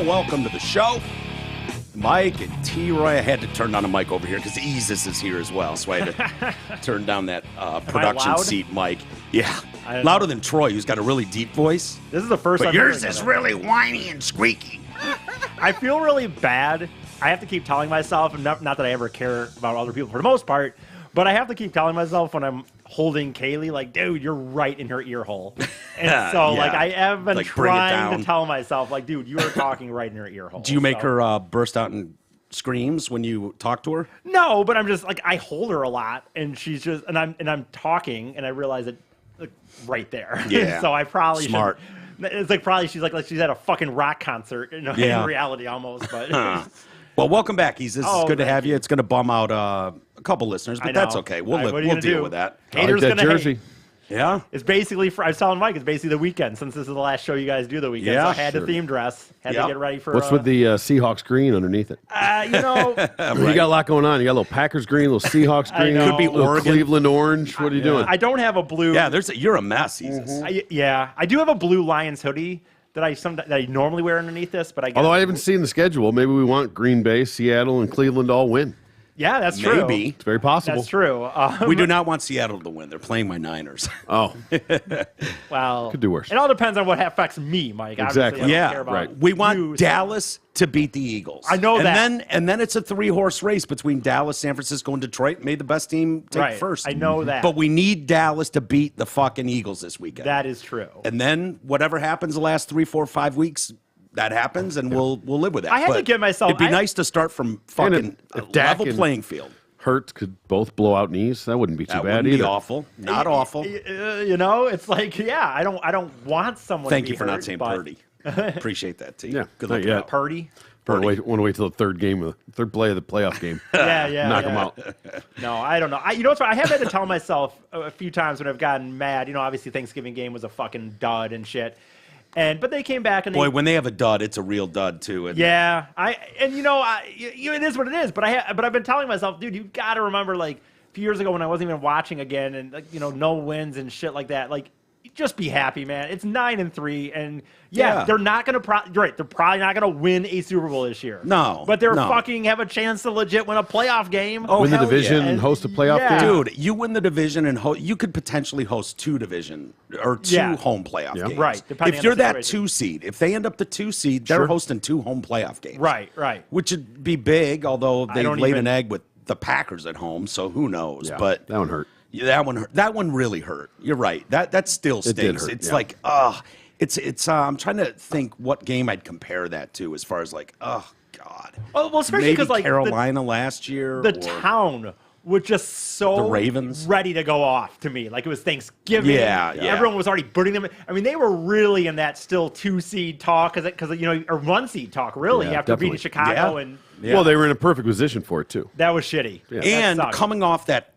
Welcome to the show. Mike and T-Roy. I had to turn down a mic over here because Easus is here as well, so I had to turn down that production seat mic. Yeah, louder than Troy, who's got a really deep voice. This is the first time. But yours is really whiny and squeaky. I feel really bad. I have to keep telling myself, not that I ever care about other people for the most part, but I have to keep telling myself when I'm holding Kaylee, like, dude, you're right in her ear hole. And so, like, I have been trying to tell myself, like, dude, you are talking right in her ear hole. Do you make her burst out in screams when you talk to her? No, but I'm just, like, I hold her a lot, and she's just, and I'm talking, and I realize it, like, right there. Yeah. So I probably Smart. It's like probably she's like she's at a fucking rock concert, in reality almost, but... Well, welcome back, Easus. It's good to have you. It's going to bum out a couple listeners, but that's okay. We'll deal with that. Haters like that jersey. Hate. Yeah. It's basically, I was telling Mike, it's basically the weekend since this is the last show you guys do the weekend. Yeah, so I had to theme dress, had to get ready for... What's with the Seahawks green underneath it? You know... You got a lot going on. You got a little Packers green, a little Seahawks green. Could be Oregon. Cleveland orange. What are you doing? I don't have a blue... Yeah, you're a mess, Easus. I do have a blue Lions hoodie that I normally wear underneath this, but Although I haven't seen the schedule, maybe we want Green Bay, Seattle, and Cleveland all win. Yeah, that's true. Maybe. It's very possible. That's true. We do not want Seattle to win. They're playing my Niners. Oh. Well, could do worse. It all depends on what affects me, Mike. Exactly. Obviously, I don't care about We want you, Dallas to beat the Eagles. I know that. And then it's a 3-horse race between Dallas, San Francisco, and Detroit. May the best team take first. I know that. But we need Dallas to beat the fucking Eagles this weekend. That is true. And then whatever happens the last 3, 4, 5 weeks, that happens, and we'll live with that. I had to give myself... It'd be nice to start from fucking if level playing field. Hurts could both blow out knees. That wouldn't be too That bad wouldn't either. be awful. Not awful. You know, it's like, I don't want someone Thank to be you for hurt, not saying but... Purdy. Appreciate that, T. Yeah, Good not looking yet. out. Purdy? Want to wait till the third play of the playoff game. Knock them out. No, I don't know. You know what's funny? I have had to tell myself a few times when I've gotten mad. You know, obviously Thanksgiving game was a fucking dud and shit. But they came back and when they have a dud, it's a real dud too. It is what it is. But I've been telling myself, dude, you got to remember, like a few years ago when I wasn't even watching again, and like, no wins and shit like that. Like, just be happy, man. It's 9-3, and they're not gonna. They're probably not gonna win a Super Bowl this year. No, but they're fucking have a chance to legit win a playoff game. Win the division and host a playoff game. Dude, you win the division and you could potentially host 2 division or 2 home playoff games. Right. If you're that 2 seed, if they end up the 2 seed, they're hosting 2 home playoff games. Right. Which would be big, although they laid an egg with the Packers at home, so who knows? Yeah, but that one hurt. Yeah, that one hurt. That one really hurt. You're right. That still stings. It's like, it's. I'm trying to think what game I'd compare that to as far as like, oh God. Well, especially because like Carolina last year, the town was just so the Ravens ready to go off to me. Like it was Thanksgiving. Yeah. Everyone was already burning them. I mean, they were really in that still 2 seed talk because or 1 seed talk really after beating Chicago and. Yeah. Well, they were in a perfect position for it too. That was shitty. Yeah. And coming off that.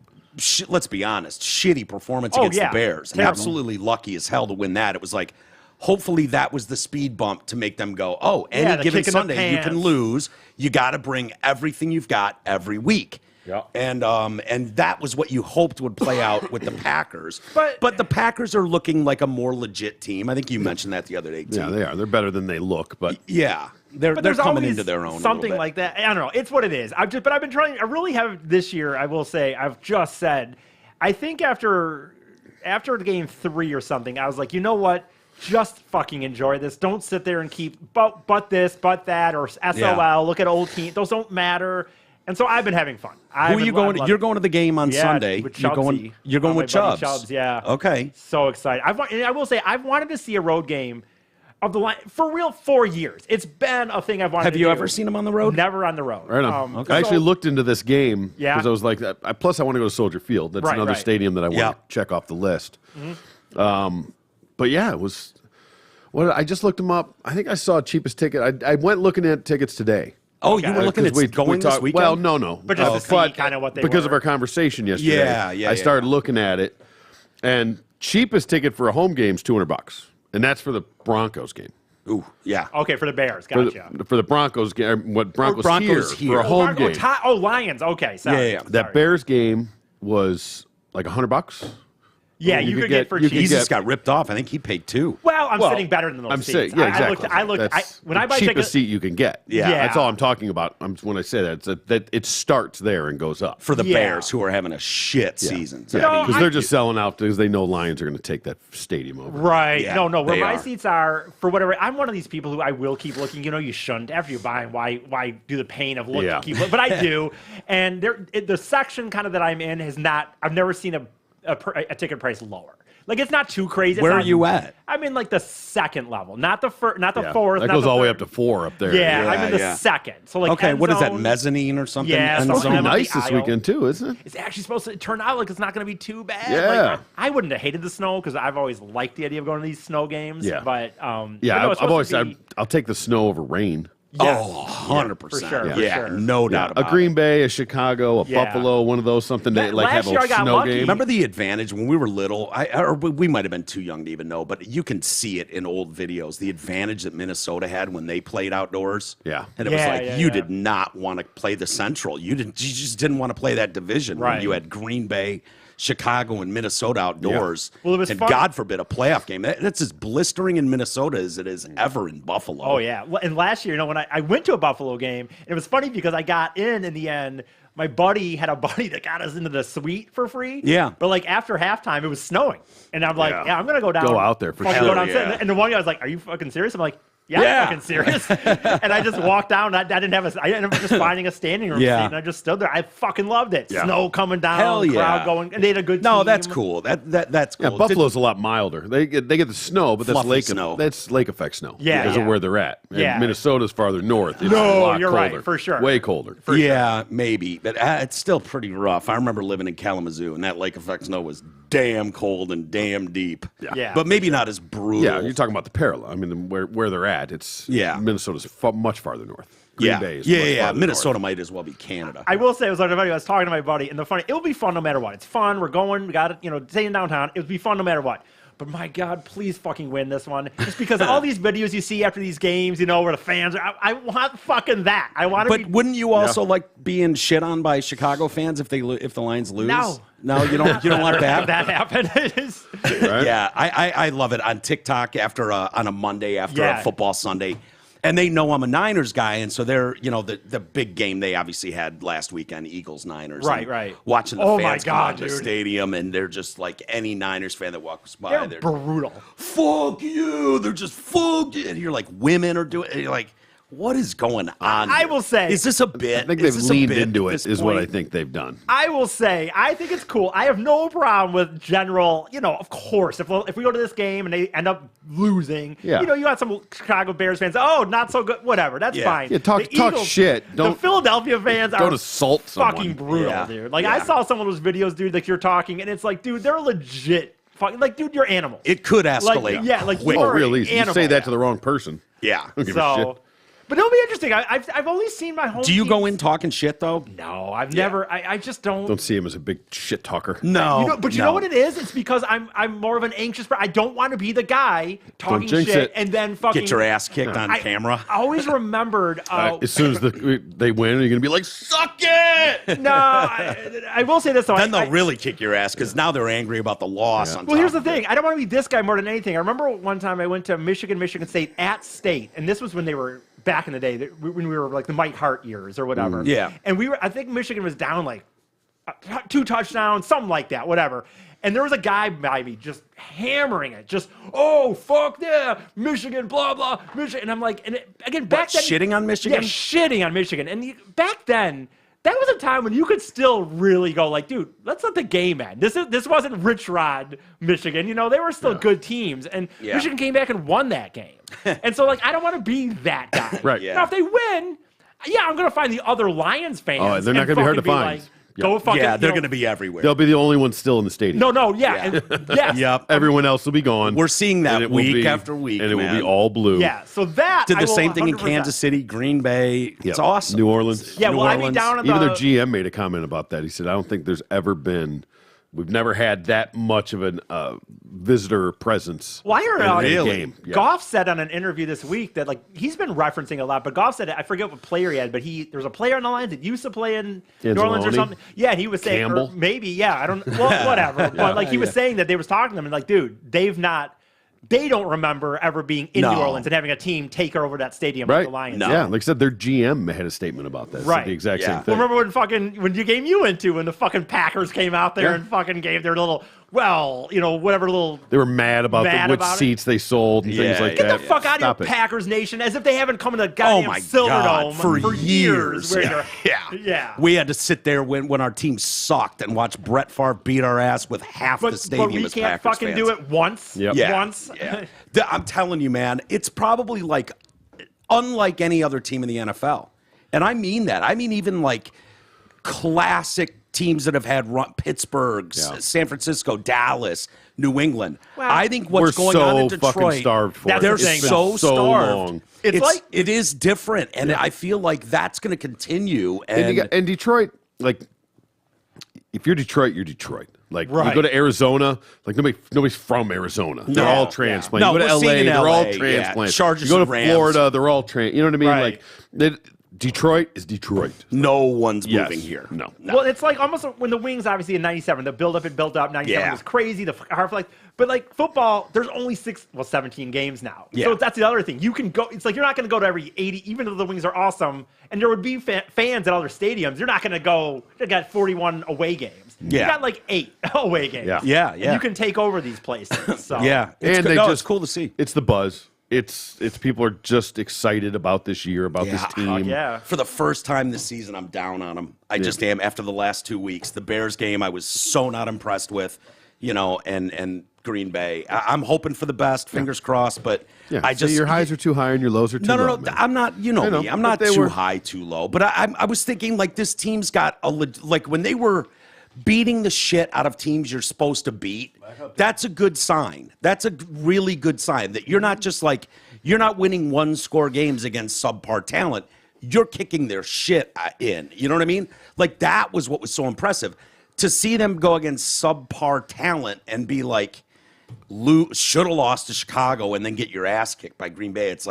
Let's be honest, shitty performance against the Bears. And absolutely lucky as hell to win that. It was like, hopefully that was the speed bump to make them go, any given Sunday you can lose. You got to bring everything you've got every week. Yeah. And that was what you hoped would play out with the Packers. But the Packers are looking like a more legit team. I think you mentioned that the other day, too. Yeah, they are. They're better than they look, but yeah. They're coming into their own. Something like that. I don't know. It's what it is. I've been trying. I really have this year. I will say. I've just said. I think after game 3 or something, I was like, you know what? Just fucking enjoy this. Don't sit there and keep but this, but that, or SOL. Yeah. Look at old team. Those don't matter. And so I've been having fun. Who are you going? You're going to the game on Sunday. With you're going with Chubbs. Chubbs. Yeah. Okay. So excited. I will say I've wanted to see a road game. Of the line for real 4 years. It's been a thing I've wanted to do. Have you ever seen him on the road? Never on the road. Right on. I actually looked into this game because I was like, plus I want to go to Soldier Field. That's another stadium that I want to check off the list. Mm-hmm. But yeah, it was. I just looked them up. I think I saw cheapest ticket. I went looking at tickets today. Oh, you were looking at going this weekend? Well, no. But just to see kind of what they because were. of our conversation yesterday. I started looking at it, and cheapest ticket for a home game is $200, and that's for the Broncos game. Ooh, yeah. Okay, for the Bears. Gotcha. For the Broncos game, Broncos here for a home game. Lions. Okay, sorry. Yeah. That Bears game was like $100. Yeah, you could get for cheap. He just got ripped off. I think he paid $2. Well, I'm sitting better than those I'm seats. saying, yeah, exactly. I looked. When I buy cheapest tickets, seat you can get. Yeah. That's all I'm talking about. When I say that, it's that it starts there and goes up for the Bears, who are having a shit season. So, because they're just selling out because they know Lions are going to take that stadium over. Right? Yeah, no. Where my seats are, for whatever. I'm one of these people who I will keep looking. You shouldn't after you buy them. Why do the pain of looking? Keep looking? But I do. And the section kind of that I'm in has not. I've never seen a ticket price lower. Like, it's not too crazy. Where are you at? I'm in like the second level, not the fourth. That goes all the way up to 4 up there. Yeah, I'm in the second. So like, okay, what is that, mezzanine or something? Yeah, it's supposed to be nice this weekend too, isn't it? It's actually supposed to turn out like it's not going to be too bad. Yeah, like, I wouldn't have hated the snow because I've always liked the idea of going to these snow games. Yeah, but I've always said I'll take the snow over rain. Yes. Oh, 100%. For sure. Yeah, no doubt about it. A Green Bay, a Chicago, a Buffalo, one of those, something that like have a snow game. Remember the advantage when we were little? Or we might have been too young to even know, but you can see it in old videos. The advantage that Minnesota had when they played outdoors. Yeah. And it was like you did not want to play the Central. You just didn't want to play that division when you had Green Bay, Chicago, and Minnesota outdoors. Yeah. Well, it was and fun. God forbid a playoff game. That's as blistering in Minnesota as it is ever in Buffalo. Oh, yeah. Well, and last year, when I went to a Buffalo game, and it was funny because I got in the end. My buddy had a buddy that got us into the suite for free. Yeah. But like after halftime, it was snowing. And I'm like, I'm going to go down. Go out there for sure. Go down and the one guy was like, are you fucking serious? I'm like, yeah, I'm fucking serious. And I just walked down. I ended up just finding a standing room seat, and I just stood there. I fucking loved it. Yeah. Snow coming down, crowd going, and they had a good team. No, that's cool. That's cool. Yeah, Buffalo's a lot milder. They get the snow, but that's lake effect snow. Yeah, because of where they're at. And Minnesota's farther north. It's you're right, for sure. Way colder. Maybe, but it's still pretty rough. I remember living in Kalamazoo, and that lake effect snow was damn cold and damn deep. Yeah. But maybe not as brutal. Yeah, you're talking about the parallel. I mean, where they're at, it's Minnesota's much farther north. Green Bay is much farther Minnesota north. might as well be Canada. I will say, I was talking to my buddy, and it will be fun no matter what. It's fun. We're going. We got it. Staying downtown. It would be fun no matter what. But my God, please fucking win this one. Just because all these videos you see after these games, where the fans are, I want fucking that. I want to. But wouldn't you also like being shit on by Chicago fans if the Lions lose? No, you don't. You don't want that. That happen. Right? Yeah, I love it on TikTok on a Monday after a football Sunday. And they know I'm a Niners guy, and so they're, the big game they obviously had last weekend, Eagles-Niners. Right. Watching the fans come out of the stadium, and they're just like any Niners fan that walks by. They're brutal. Fuck you. They're just fuck you. And you're like, women are doing it. You're like, what is going on? I will say, is this a bit? I think they've leaned into it, is what I think they've done. I will say, I think it's cool. I have no problem with general, of course, if we go to this game and they end up losing, you got some Chicago Bears fans, not so good, whatever, that's fine. Yeah, talk shit. The Philadelphia fans are assault fucking brutal, dude. Like, I saw some of those videos, dude, like you're talking, and it's like, dude, they're legit. Like, dude, you're animals. It could escalate. Real easy. You say that to the wrong person. Yeah. But it'll be interesting. I've only seen my home. Do you go in talking shit though? No, I've never. I just don't. Don't see him as a big shit talker. No, you know what it is? It's because I'm more of an anxious. I don't want to be the guy talking shit and then fucking get your ass kicked on camera. I always remembered. As soon as they win, you're gonna be like, "Suck it!" No, I will say this though. Then they'll really kick your ass because now they're angry about the loss. Yeah. Well, here's the thing. I don't want to be this guy more than anything. I remember one time I went to Michigan State at State, and this was when they were back in the day when we were like the Mike Hart years or whatever. And I think Michigan was down like 2 touchdowns, something like that, whatever. And there was a guy by me just hammering it, just, oh, fuck yeah, Michigan, blah, blah, Michigan. And I'm like, back then. Shitting on Michigan? Yeah, shitting on Michigan. And back then, that was a time when you could still really go like, dude, let's let the game end. This wasn't Rich Rod, Michigan. They were still good teams. And Michigan came back and won that game. And so, like, I don't want to be that guy. Right. Now, if they win, I'm going to find the other Lions fans. Oh, they're not going to be hard to find. Like, go fucking. Yeah, they're going to be everywhere. They'll be the only ones still in the stadium. Yes. Everyone else will be gone. We're seeing that week after week, and it will be all blue. Yeah. So that did the same thing in Kansas City, Green Bay. It's awesome. New Orleans. Yeah. New Well, Orleans. I be down on Even their GM made a comment about that. He said, "I don't think there's ever been We've never had that much of a visitor presence. Well, I heard in a game. Goff said on an interview this week that he's been referencing a lot, but Goff said, I forget what player he had, but there was a player on the line that used to play in New Orleans or something. Yeah, and he was saying, Campbell? Maybe, I don't know, whatever. But he was saying that they was talking to him and dude, they don't remember ever being in New Orleans and having a team take over that stadium like the Lions. No. Yeah, like I said, their GM had a statement about that. Right. The exact same thing. Well, remember when you game you went to when the fucking Packers came out there and fucking gave their little, whatever little... They were mad about which seats they sold and things like that. Get the fuck out of here, Packers Nation, as if they haven't come to the goddamn Silverdome for years. We had to sit there when our team sucked and watch Brett Favre beat our ass with half the stadium as Packers fans. But we can't fucking do it once. Once. Yeah. I'm telling you, man, it's probably unlike any other team in the NFL. And I mean that. I mean even classic teams that have had Pittsburgh, San Francisco, Dallas, New England. Well, I think what's going on in Detroit, fucking starved for they're so starved. Long. It is different, and I feel like that's going to continue. And Detroit, if you're Detroit, you're Detroit. You go to Arizona, nobody's from Arizona. They're all transplants. No, you go to LA, they're all transplants. Chargers, you go to Rams. Florida, they're all you know what I mean? Detroit is Detroit. No one's moving here. No. Well, it's almost when the Wings, obviously, in 97, the build-up and build-up, 97 was crazy, the hard flight. But, football, there's only 17 games now. Yeah. So that's the other thing. You can go, it's you're not going to go to every 80, even though the Wings are awesome, and there would be fans at other stadiums. You're not going to go, they got 41 away games. Yeah. You got 8 away games. Yeah. And you can take over these places. So. It's cool to see. It's the buzz. It's people are just excited about this year, about this team. For the first time this season, I'm down on them. I just am after the last 2 weeks. The Bears game, I was so not impressed with, and Green Bay. I'm hoping for the best, fingers crossed, but your highs are too high and your lows are too low. No, I'm not, me. I'm not too high, too low. But I was thinking this team's got when they were beating the shit out of teams you're supposed to beat, that's a good sign. That's a really good sign that you're not just you're not winning one-score games against subpar talent. You're kicking their shit in. You know what I mean? That was what was so impressive. To see them go against subpar talent and be should have lost to Chicago and then get your ass kicked by Green Bay. It's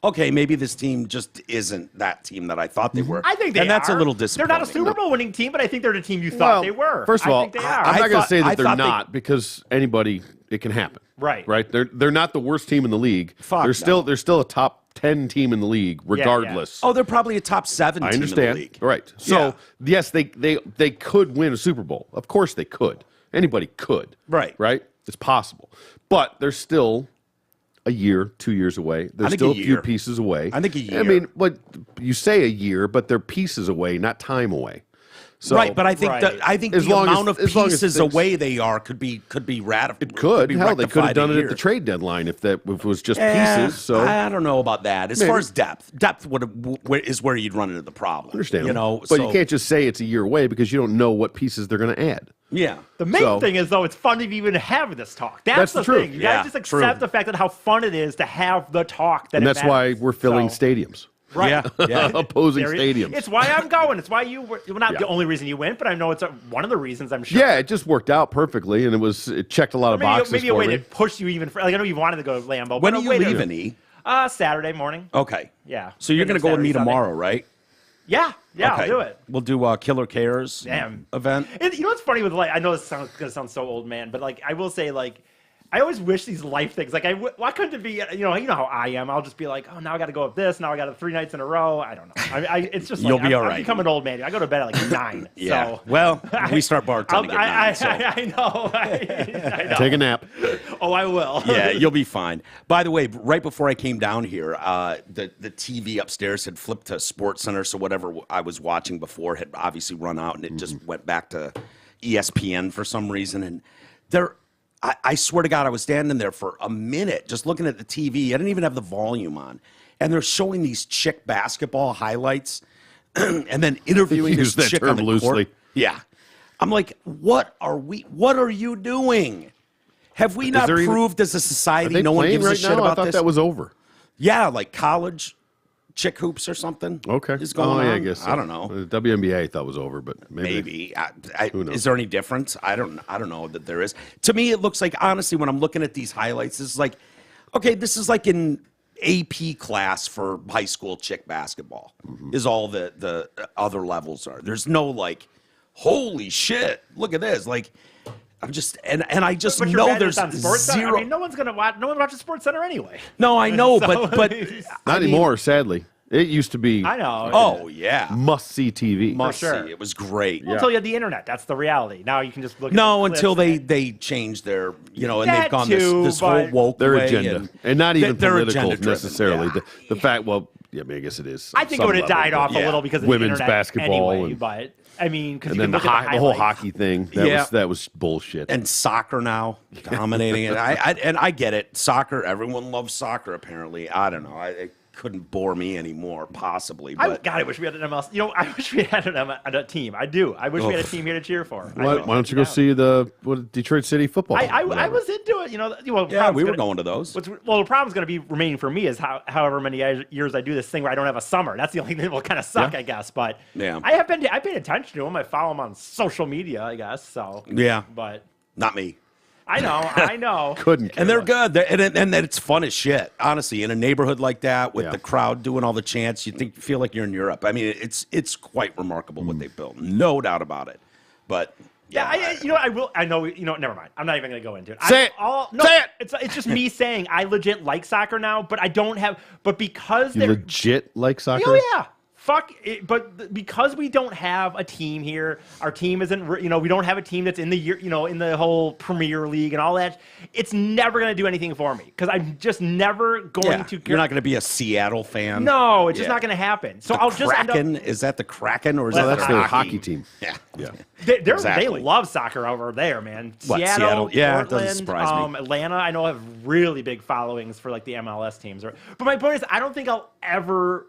okay, maybe this team just isn't that team that I thought they were. I think they are. And that's a little disappointing. They're not a Super Bowl winning team, but I think they're the team you thought they were. First of all, I think they are. I'm not going to say that they're not because it can happen. Right. They're not the worst team in the league. They're still a top 10 team in the league, regardless. Oh, they're probably a top 7 team in the league. Right. So, yes, they could win a Super Bowl. Of course they could. Anybody could. Right. Right? It's possible. But they're still a year, 2 years away. They're still a few pieces away. I think a year. I mean, you say a year, but they're pieces away, not time away. So, right, but I think the amount of pieces away they are could be ratified. It could. Hell, they could have done it at the trade deadline if it was just pieces. So I don't know about that. As far as depth is where you'd run into the problem. Understandable. But you can't just say it's a year away because you don't know what pieces they're going to add. Yeah. The main thing is, though, it's fun to even have this talk. That's the thing. You got to just accept the fact that how fun it is to have the talk. And that's why we're filling stadiums. Right. Yeah. Opposing stadiums. It's why I'm going. It's why you were not the only reason you went, but I know it's one of the reasons, I'm sure. Yeah, it just worked out perfectly, and it checked a lot of boxes maybe a way to push you even further. I know you wanted to go to Lambeau. When are you leaving, E? Saturday morning. Okay. Yeah. So you're going to go with me tomorrow, right? Yeah, okay. I'll do it. We'll do Killer Cares event. And you know what's funny with I know this is going to sound so old, man, but I will say I always wish these life things. Why couldn't it be? You know how I am. I'll just be now I got to go with this. Now I got 3 nights in a row. I don't know. It's just you'll be all right. I'm becoming an old man. I go to bed at 9. Yeah. So. Well, we start bartending at 9. I know. I know. Take a nap. Oh, I will. Yeah, you'll be fine. By the way, right before I came down here, the TV upstairs had flipped to SportsCenter, so whatever I was watching before had obviously run out, and it just went back to ESPN for some reason, and I swear to God, I was standing there for a minute just looking at the TV. I didn't even have the volume on. And they're showing these chick basketball highlights and then interviewing this chick on the loosely. court. Yeah. I'm like, what are you doing? Have we not proved as a society no one gives a shit about this? I thought that was over. Yeah, college chick hoops or something. Okay. Is going on. I guess so. I don't know. The WNBA I thought was over, but maybe. Who knows? Is there any difference? I don't know that there is. To me, it looks like, honestly, when I'm looking at these highlights, this is like, okay, this is like in AP class for high school chick basketball is all the other levels are. There's no like, holy shit, look at this. Like, I'm just and I just know there's zero. I mean, no one's gonna watch. No one watches Sports Center anyway. No, I know, but not anymore. Sadly, it used to be. I know. Oh yeah, must see TV. Must see. It was great. Well, until you had the internet, that's the reality. Now you can just look. No, until they changed their and they've gone this whole woke their way agenda and not even political necessarily. Yeah. The fact, yeah, I mean, I guess it is. I think it would have died off a little because of women's the basketball anyway, but. I mean, because then the whole hockey thing, that was bullshit. And soccer now dominating it. I get it. Soccer, everyone loves soccer. Apparently, I don't know. It couldn't bore me anymore, possibly. But I wish we had an MLS. I wish we had a team. I do. I wish we had a team here to cheer for. Why don't you go see the Detroit City football? I was into it. We were going to those. The problem's going to be remaining for me is however many years I do this thing where I don't have a summer. That's the only thing that will kind of suck, I guess. But I paid attention to them. I follow them on social media, I guess. So but not me. I know. Couldn't care. And they're good. And it's fun as shit. Honestly, in a neighborhood like that with the crowd doing all the chants, you feel like you're in Europe. I mean, it's quite remarkable what they've built. No doubt about it. But I will. I know. Never mind. I'm not even going to go into it. Say it. Say it. It's just me saying I legit like soccer now, but I don't have. But because you legit like soccer. Oh yeah. Fuck it, but because we don't have a team here, our team isn't. We don't have a team that's in the in the whole Premier League and all that. It's never going to do anything for me because I'm just never going to. You're not going to be a Seattle fan. No, it's just not going to happen. So I'll just end up. Is that the Kraken or is that that's their hockey team? Yeah. They love soccer over there, man. Seattle? Yeah, Portland, it doesn't surprise me. Atlanta, I know have really big followings for like the MLS teams. But my point is, I don't think I'll ever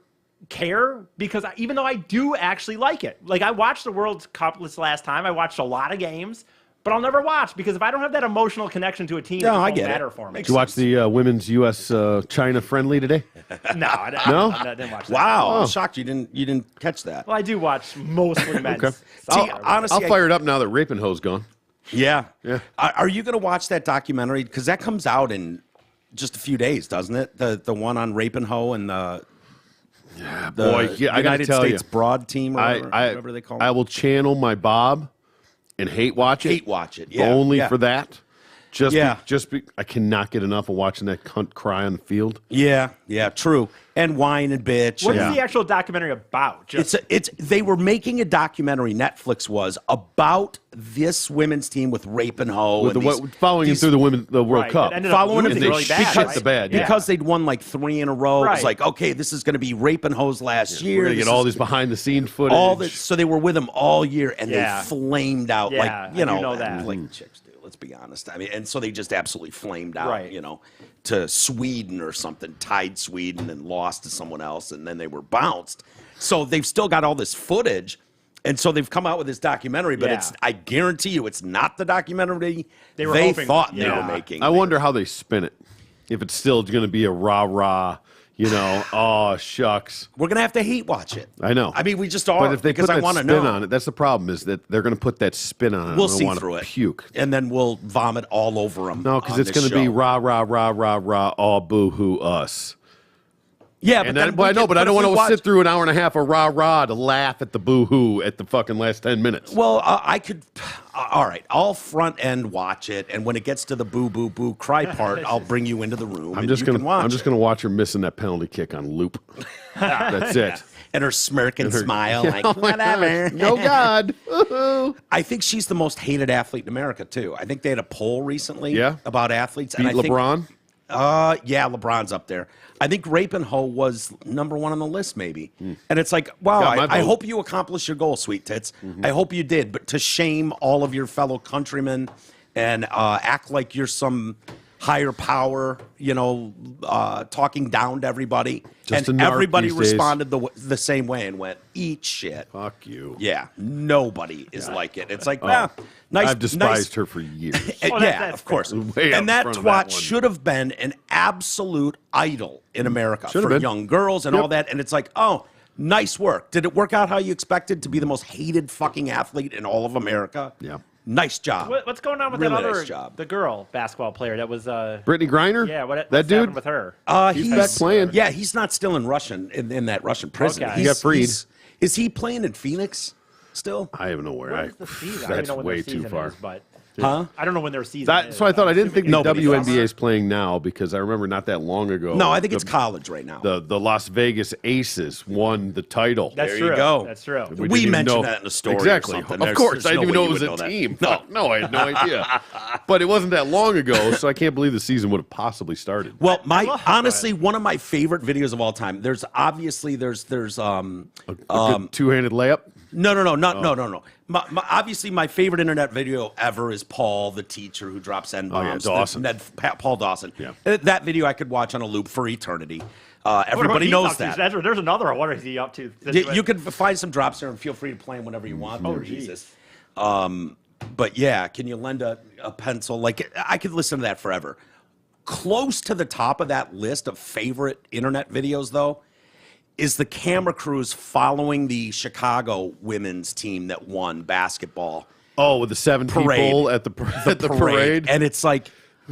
care because even though I do actually like it, like I watched the World Cup this last time, I watched a lot of games, but I'll never watch because if I don't have that emotional connection to a team, it won't matter for me. Did you watch the women's U.S. China friendly today? No, I didn't watch that. Wow, I'm shocked you didn't catch that. Well, I do watch mostly men's. Okay. Honestly, I'll fire it up now that Rapinho's gone. Yeah. Are you going to watch that documentary? Because that comes out in just a few days, doesn't it? The one on Rapinho and the United States Broad team, or whatever they call it. I will channel my Bob and hate watch it. Yeah. Only for that. I cannot get enough of watching that cunt cry on the field. Yeah, true. And whine and bitch. What is the actual documentary about? They were making a documentary, Netflix was, about this women's team with Rapinho. Following him through the World Cup. Following him really bad. Because they'd won like 3 in a row. It was like, okay, this is going to be Rapinho's last year. We're going to get all these behind-the-scenes footage. So they were with him all year, and they flamed out. Yeah, that. Like chicks do. Let's be honest. I mean, and so they just absolutely flamed out, to Sweden or something, tied Sweden and lost to someone else, and then they were bounced. So they've still got all this footage, and so they've come out with this documentary, but I guarantee you it's not the documentary they thought they were making. I wonder how they spin it. If it's still going to be a rah-rah, oh, shucks. We're going to have to hate watch it. I know. I mean, we just are. But if they put that spin on it, that's the problem, is that they're going to put that spin on it. We'll see through it. Puke. And then we'll vomit all over them. No, because it's going to be rah, rah, rah, rah, rah, all boo-hoo us. Yeah, but I don't want to sit through an hour and a half of rah-rah to laugh at the boo-hoo at the fucking last 10 minutes. Well, I could... All right, I'll front-end watch it, and when it gets to the boo-boo-boo cry part, I'll bring you into the room, I'm just going to watch her missing that penalty kick on loop. That's it. And her smirk and smile, like, whatever. No God. I think she's the most hated athlete in America, too. I think they had a poll recently about athletes. Beat LeBron? LeBron's up there. I think Rapinho was number 1 on the list, maybe. And it's like, wow, I hope you accomplished your goal, sweet tits. I hope you did. But to shame all of your fellow countrymen and act like you're some higher power, talking down to everybody. Just and everybody responded the same way and went, eat shit. Fuck you. Yeah, nobody is like it. It's like, nice. I've despised her for years. That's of course. And that twat should have been an absolute idol in America for young girls and all that. And it's like, oh, nice work. Did it work out how you expected to be the most hated fucking athlete in all of America? Yeah. Nice job. What's going on with that other the girl basketball player that was Brittany Griner? Yeah, what's that dude with her? He's back playing. Yeah, he's not still in that Russian prison. Okay. He got freed. Is he playing in Phoenix still? I have no where. That's way too far. Is, but huh? I don't know when their season is. So I thought I didn't think the WNBA is playing now because I remember not that long ago. No, I think it's college right now. The Las Vegas Aces won the title. That's there you go. That's true. We mentioned that in the story. Exactly. Of course, I didn't even know it was a team. No, I had no idea. But it wasn't that long ago, so I can't believe the season would have possibly started. Well, honestly, one of my favorite videos of all time. There's a good two-handed layup. No. Obviously, my favorite internet video ever is Paul, the teacher who drops N-bombs. Oh, yeah, Dawson. Paul Dawson. Yeah. That video I could watch on a loop for eternity. Everybody knows that. There's another one. What is he up to? You can find some drops there and feel free to play them whenever you want. Oh, Jesus. But yeah, can you lend a pencil? Like, I could listen to that forever. Close to the top of that list of favorite internet videos, though, is the camera crews following the Chicago women's team that won basketball. Oh, with the 7 people at the parade. And it's like,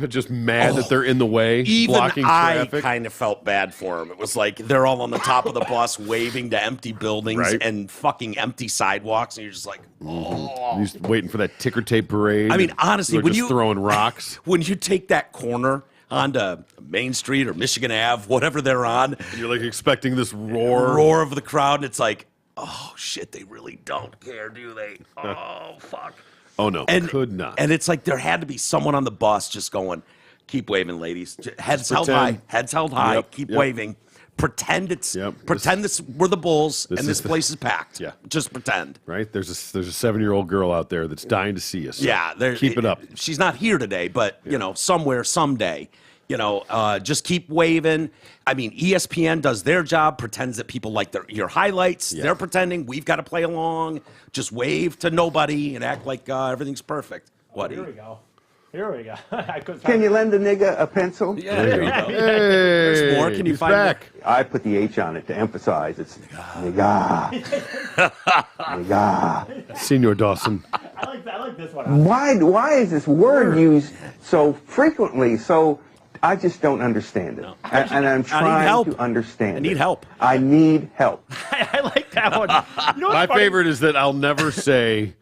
just mad that they're in the way, even blocking traffic. I kind of felt bad for them. It was like they're all on the top of the bus waving to empty buildings and fucking empty sidewalks, and you're just like, oh. You're just waiting for that ticker tape parade. I mean, honestly, when you throwing rocks, when you take that corner onto Main Street or Michigan Ave, whatever they're on, and you're like expecting this roar of the crowd, and it's like, oh shit, they really don't care, do they? Oh fuck. Oh no, could not. And it's like there had to be someone on the bus just going, keep waving, ladies. Heads held high, keep waving. Pretend we're the Bulls and this place is packed. Yeah. Just pretend. Right? There's a 7-year-old girl out there that's dying to see us. So keep it up. She's not here today, but somewhere, someday. Just keep waving. I mean, ESPN does their job, pretends that people like your highlights. Yeah. They're pretending we've got to play along. Just wave to nobody and act like everything's perfect. What? Here we go. Can you lend a nigga a pencil? Yeah, there you go. Hey, there's more. Can you find back? I put the H on it to emphasize. It's nigga. Nigga. Senor Dawson. I like this one. Why is this word used so frequently? I just don't understand it. No. And I'm trying to understand it. I need help. I need help. I like that one. My favorite is that I'll never say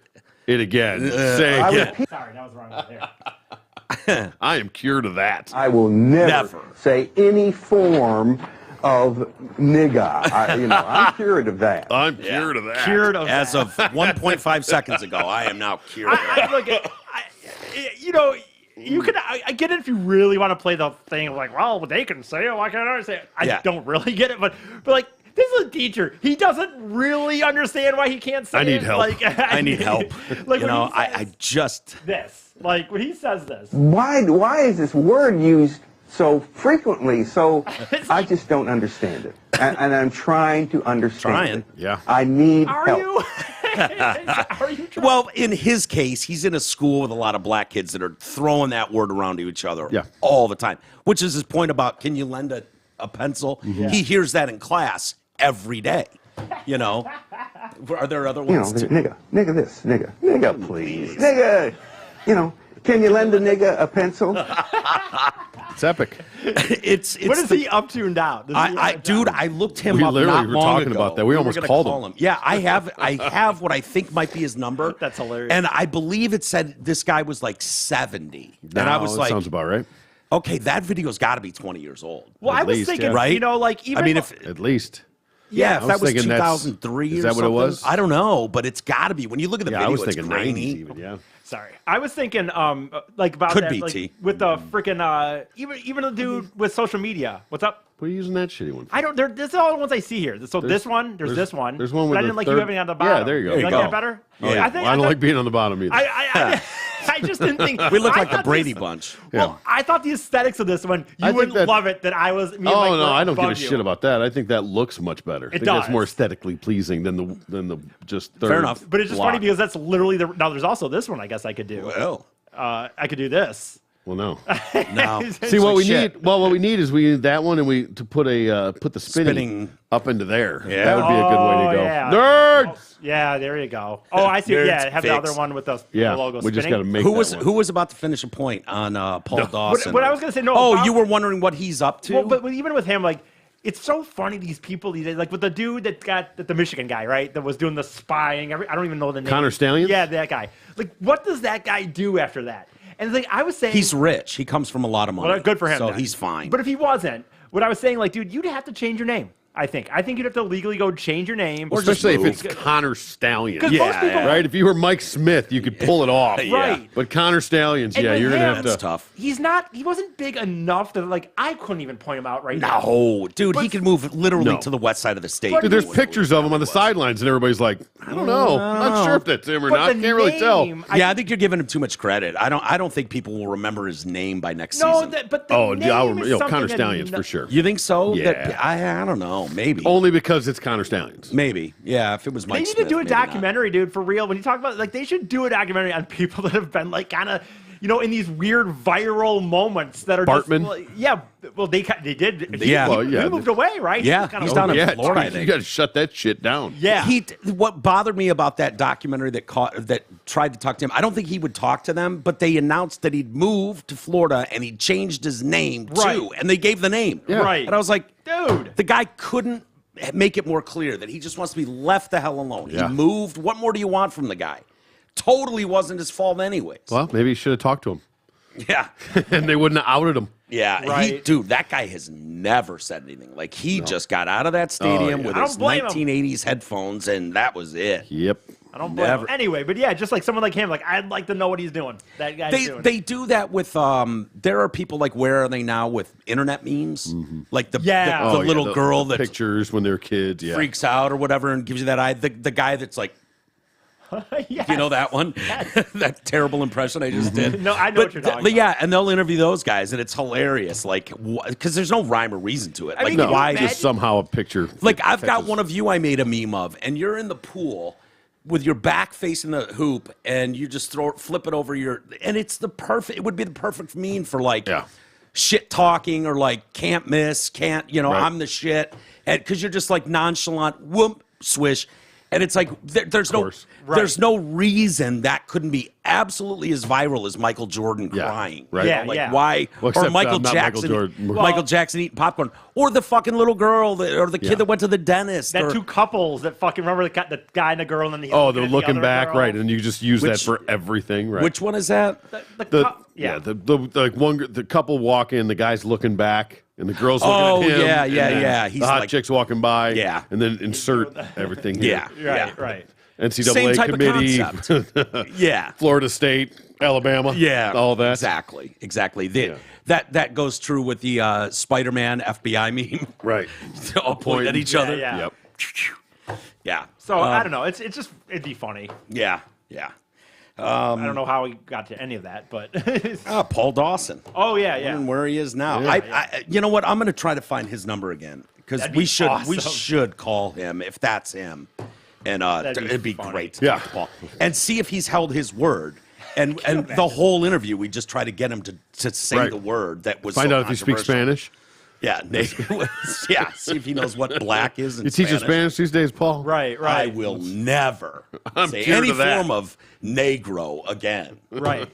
it again. Say again. Sorry, that was wrong right there. I am cured of that. I will never say any form of nigga. I'm cured of that. I'm cured of that. Cured of As of 1.5 seconds ago, I am now cured of that. You can. I get it if you really want to play the thing of like, well, they can say it. Why can't I say it? I don't really get it, but like, this is a teacher. He doesn't really understand why he can't say it. I need help. Like, I need help. Like, I just this. Like when he says this. Why is this word used so frequently? I just don't understand it, and I'm trying to understand it. Yeah. I need help. Are you trying? Well, in his case, he's in a school with a lot of black kids that are throwing that word around to each other all the time, which is his point about, can you lend a pencil? Mm-hmm. He hears that in class every day. Are there other ones too? Nigga this, nigga please. Nigga, can you lend a nigga a pencil? It's epic. It's what is he up to now? Dude, I looked him up literally not were long talking ago. about that. We almost called him. Yeah, I have what I think might be his number. That's hilarious. And I believe it said this guy was like 70. No, and I was like, sounds about right. Okay, that video's got to be 20 years old. Well, I was thinking, right? Even at least. Yeah, if that was 2003 is that what it was? I don't know, but it's got to be. When you look at the video, I was thinking it's grainy. 90s even, yeah. Sorry, I was thinking about Could that, be, like, T. with the freaking even the dude with social media. What's up? What are you using that shitty one for? I don't. This is all the ones I see here. So this one, there's this one. There's one with but I didn't like you having it on the Yeah, bottom. there you go. You There like you that go. better? Yeah. I don't like being on the bottom either. I just didn't think we look like the Brady Bunch. Well, I thought the aesthetics of this one, you wouldn't love it. That I was. Me and no, I don't give a shit about that. I think that looks much better. It does. That's more aesthetically pleasing than the just third. Fair enough. But it's just funny because that's literally the. Now there's also this one. I guess I could do. Well, I could do this. Well, no. No. See what we need. Well, what we need is we need that one, and we to put the spinning up into there. Yeah. That would be a good way to go. Yeah. Nerds. Yeah, there you go. Oh, I see. Yeah, have the other one with the logo. We just got to make. Who was about to finish a point on Paul Dawson? What I was going to say. No. Oh, you were wondering what he's up to. Well, but even with him, like. It's so funny, these people these days. Like with the dude that got the Michigan guy, right? That was doing the spying. I don't even know the name. Connor Stallions? Yeah, that guy. Like, what does that guy do after that? And it's like, I was saying. He's rich. He comes from a lot of money. Well, good for him. So then. he's fine. But if he wasn't, what I was saying, like, dude, you'd have to change your name. I think you'd have to legally go change your name. Or especially if it's Connor Stallions. Most people, right? If you were Mike Smith, you could pull it off. Right. But Connor Stallions, you're going to have to. That's tough. He wasn't big enough that, like, I couldn't even point him out right now. No, dude, he could move literally to the west side of the state. Dude, there's pictures of him on the sidelines, and everybody's like, I don't know. I'm not sure if that's him or not. Can't really tell. I think you're giving him too much credit. I don't think people will remember his name by next season. But the name is Connor Stallions for sure. You think so? Yeah. I don't know. Maybe. Only because it's Connor Stallions. Maybe. Yeah, if it was Mike They need Smith, to do a maybe documentary, dude, for real. When you talk about, like, they should do a documentary on people that have been, like, kind of, in these weird viral moments that are Bartman? just, well, yeah. Well, they did. Yeah. Well, he moved away, right? Yeah, he's down in Florida, I think. You got to shut that shit down. Yeah. What bothered me about that documentary that tried to talk to him, I don't think he would talk to them, but they announced that he'd moved to Florida and he changed his name too, and they gave the name. Yeah. Right. And I was like, dude, the guy couldn't make it more clear that he just wants to be left the hell alone. Yeah. He moved. What more do you want from the guy? Totally wasn't his fault anyways. Well, maybe you should have talked to him. Yeah. And they wouldn't have outed him. Yeah, right. Dude, that guy has never said anything. Like, he just got out of that stadium with his 1980s headphones, and that was it. Yep. I don't blame him. Anyway, but yeah, just like someone like him, like, I'd like to know what he's doing. That guy's doing. They do that with, there are people like, where are they now with internet memes? Mm-hmm. Like the little girl that pictures when they're kids, freaks out or whatever and gives you that eye. The guy that's like, yes. You know that one? Yes. That terrible impression I just did. No, I know what you're talking about. Yeah, and they'll interview those guys, and it's hilarious. Like, because there's no rhyme or reason to it. I Like, mean, why just somehow a picture? Like, I've got one of you I made a meme of, and you're in the pool with your back facing the hoop, and you just flip it over and it's it would be the perfect meme for like shit talking or like can't miss, I'm the shit, and because you're just like nonchalant, whoop, swish. And it's like there's no reason that couldn't be absolutely as viral as Michael Jordan crying. Right. Yeah, like why? Well, or Michael Jackson, Michael Jackson eating popcorn, or the fucking little girl, or the kid that went to the dentist. That two couples that fucking remember the guy and the girl, and then they're looking back, girl. Right? And you just use that for everything, right? Which one is that? The couple walk in, the guy's looking back. And the girl's looking at him. Yeah. He's the hot chick's walking by. Yeah. And then insert everything here. Right. Same NCAA type committee. of concept. Yeah. Florida State, Alabama. Yeah. All that. Exactly. That goes true with the Spider-Man FBI meme. Right. All point at each other. Yeah. Yep. Yeah. So I don't know. It'd be funny. Yeah. I don't know how we got to any of that, but Paul Dawson. Oh yeah. And where he is now. Yeah. I you know what? I'm going to try to find his number again because we should call him if that's him, and it'd be great to talk to Paul and see if he's held his word. And the whole interview, we just try to get him to say the word that was. Find out if he speaks Spanish. Yeah, see if he knows what black is. You teach Spanish these days, Paul? Right. I will never say any form of negro again. Right.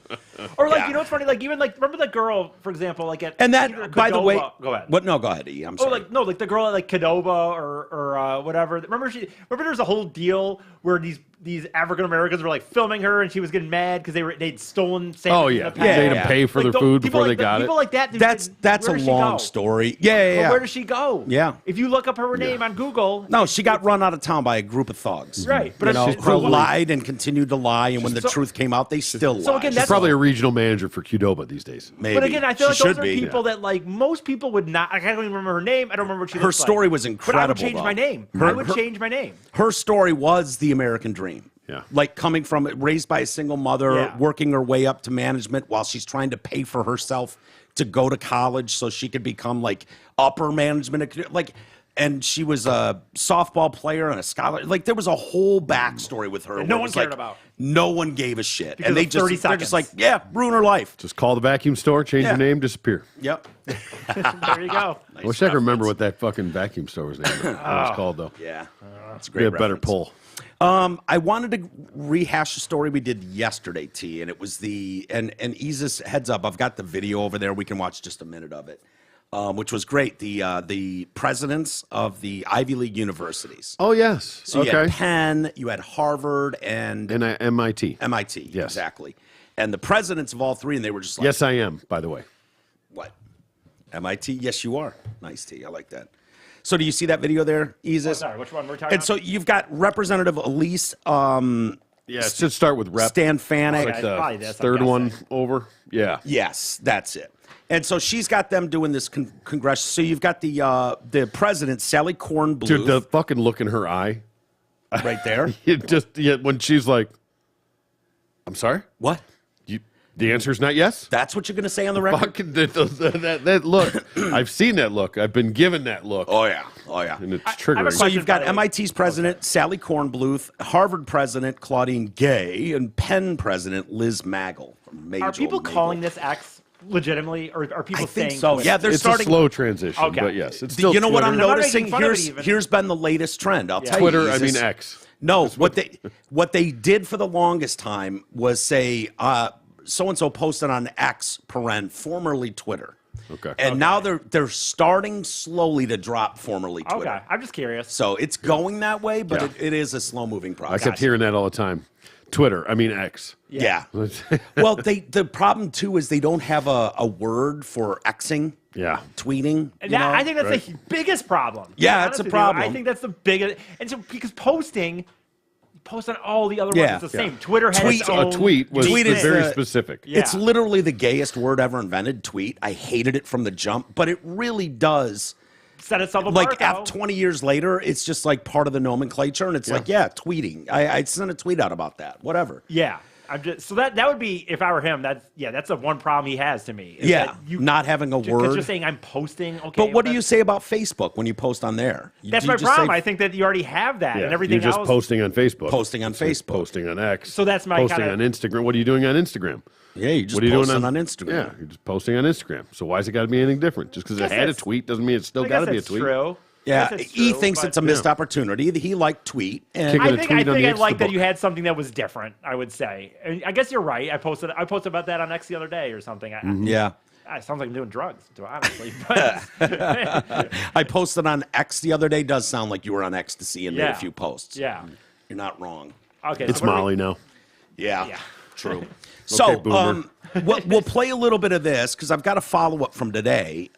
Or like, you know what's funny? Like, even like, remember the girl, for example, like at by the way, go ahead. What? No, go ahead, E. I'm sorry. Like the girl at like Cadova or whatever. Remember there's a whole deal where these African Americans were like filming her, and she was getting mad because they'd stolen sandwiches. Oh yeah, they made them pay for their food before they got it. People like that. That's a long story. Yeah. Where does she go? Yeah. If you look up her name on Google, no, she got run out of town by a group of thugs. Right, but who lied and continued to lie, and when the truth came out, they still lied. So again, she's probably a regional manager for Qdoba these days. Maybe. But again, I feel like those are people that like most people would not. I don't even remember her name. I don't remember what she. Her story was incredible. But I would change my name. I would change my name. Her story was the American dream. Yeah. Like coming from raised by a single mother, working her way up to management while she's trying to pay for herself to go to college so she could become like upper management. Like, and she was a softball player and a scholar. Like there was a whole backstory with her. No one cared about. No one gave a shit. Because and they're just like, yeah, ruin her life. Just call the vacuum store, change your name, disappear. Yep. There you go. Nice I wish I could remember what that fucking vacuum store was named. What it was called though. Yeah. That's a great reference. Better pull. I wanted to rehash a story we did yesterday, T, and it was and Isis, heads up, I've got the video over there. We can watch just a minute of it, which was great. The presidents of the Ivy League universities. Oh, yes. So you had Penn, you had Harvard, and MIT. MIT, yes. Exactly. And the presidents of all three, and they were just like... Yes, I am, by the way. What? MIT? Yes, you are. Nice, T. I like that. So do you see that video there, Isis? Sorry, which one we're talking about? And so you've got Representative Elise... yeah, it should start with Rep. Stan Fanek. Like the third one over. Yeah. Yes, that's it. And so she's got them doing this congressional... So you've got the president, Sally Kornbluth. Dude, the fucking look in her eye. Right there. When she's like, I'm sorry? What? The answer's not yes? That's what you're going to say on the record? Fucking that look. I've seen that look. I've been given that look. Oh, yeah. And it's triggering. So you've got MIT's president, Sally Kornbluth, Harvard president, Claudine Gay, and Penn president, Liz Magel. Are people calling this X legitimately, or are people saying... I think so. Yeah, it's starting... a slow transition, okay. but yes. It's still you know Twitter. what I'm noticing? Here's been the latest trend. I'll tell Twitter, you. I mean X. No, what they did for the longest time was say... so-and-so posted on X, formerly Twitter. Okay. And now they're starting slowly to drop formerly Twitter. Okay, I'm just curious. So it's going that way, but it is a slow-moving process. I kept hearing that all the time. Twitter, I mean X. Yeah. Well, the problem, too, is they don't have a word for Xing. Yeah. Tweeting. I think that's the biggest problem. Yeah, it's a problem. I think that's the biggest... And so, because posting on all the other ones. It's the same. Twitter has its own... A tweet was very specific. Yeah. It's literally the gayest word ever invented, tweet. I hated it from the jump, but it really does... set itself apart, like, after 20 years later, it's just like part of the nomenclature, and it's like, tweeting. I sent a tweet out about that. Whatever. Yeah. So that would be, if I were him, that's the one problem he has to me. Not having a word. Because you're saying I'm posting, okay. But what do you say about Facebook when you post on there? That's my problem. I think that you already have that and everything else. You're just posting on Facebook. Posting on Facebook. Posting on X. So that's my posting on Instagram. What are you doing on Instagram? Yeah, you're just posting on Instagram. Yeah, you're just posting on Instagram. So why is it got to be anything different? Just because it had a tweet doesn't mean it's still got to be a tweet. True. Yeah, he thinks it's a missed opportunity. He liked tweet. And I think I like that you had something that was different, I would say. I guess you're right. I posted about that on X the other day or something. Yeah. It sounds like I'm doing drugs, honestly. I posted on X the other day. Does sound like you were on ecstasy and made a few posts. Yeah. You're not wrong. Okay. It's Molly now. Yeah. True. So we'll play a little bit of this because I've got a follow-up from today.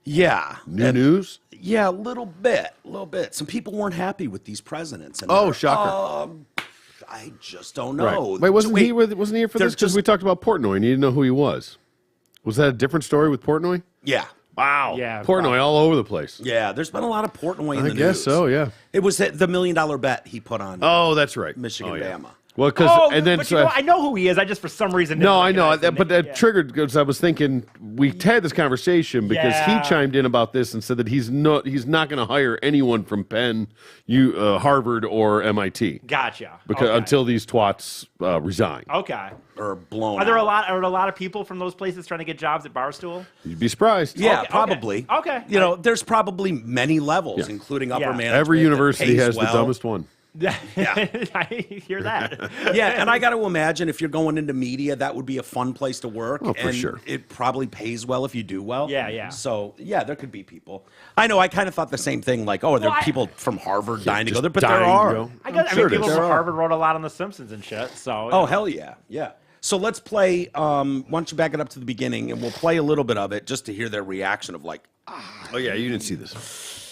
Yeah. New news? Yeah, a little bit. Some people weren't happy with these presidents. And shocker. I just don't know. Right. Wait, wasn't he here for this? Because we talked about Portnoy and you didn't know who he was. Was that a different story with Portnoy? Yeah. Wow. Yeah. Portnoy all over the place. Yeah, there's been a lot of Portnoy in the news. I guess so, yeah. It was the $1 million bet he put on. Oh, that's right. Michigan, Bama. Well, because I know who he is. I just for some reason I know but that triggered because I was thinking we had this conversation because he chimed in about this and said that he's not going to hire anyone from Penn, Harvard, or MIT. Gotcha. Because until these twats resign. Okay. Or blown. Are there a lot of people from those places trying to get jobs at Barstool? You'd be surprised. Yeah, probably. Okay. There's probably many levels, including upper management. Every university has the dumbest one. Yeah, I hear that. Yeah, and I got to imagine if you're going into media, that would be a fun place to work. Oh, for sure. It probably pays well if you do well. Yeah. So, there could be people. I know, I kind of thought the same thing, like, are there people from Harvard dying to go there? But there are. People from Harvard wrote a lot on The Simpsons and shit, so. Oh, hell yeah, yeah. So let's play, why don't you back it up to the beginning, and we'll play a little bit of it just to hear their reaction of like, Oh, yeah, you didn't see this.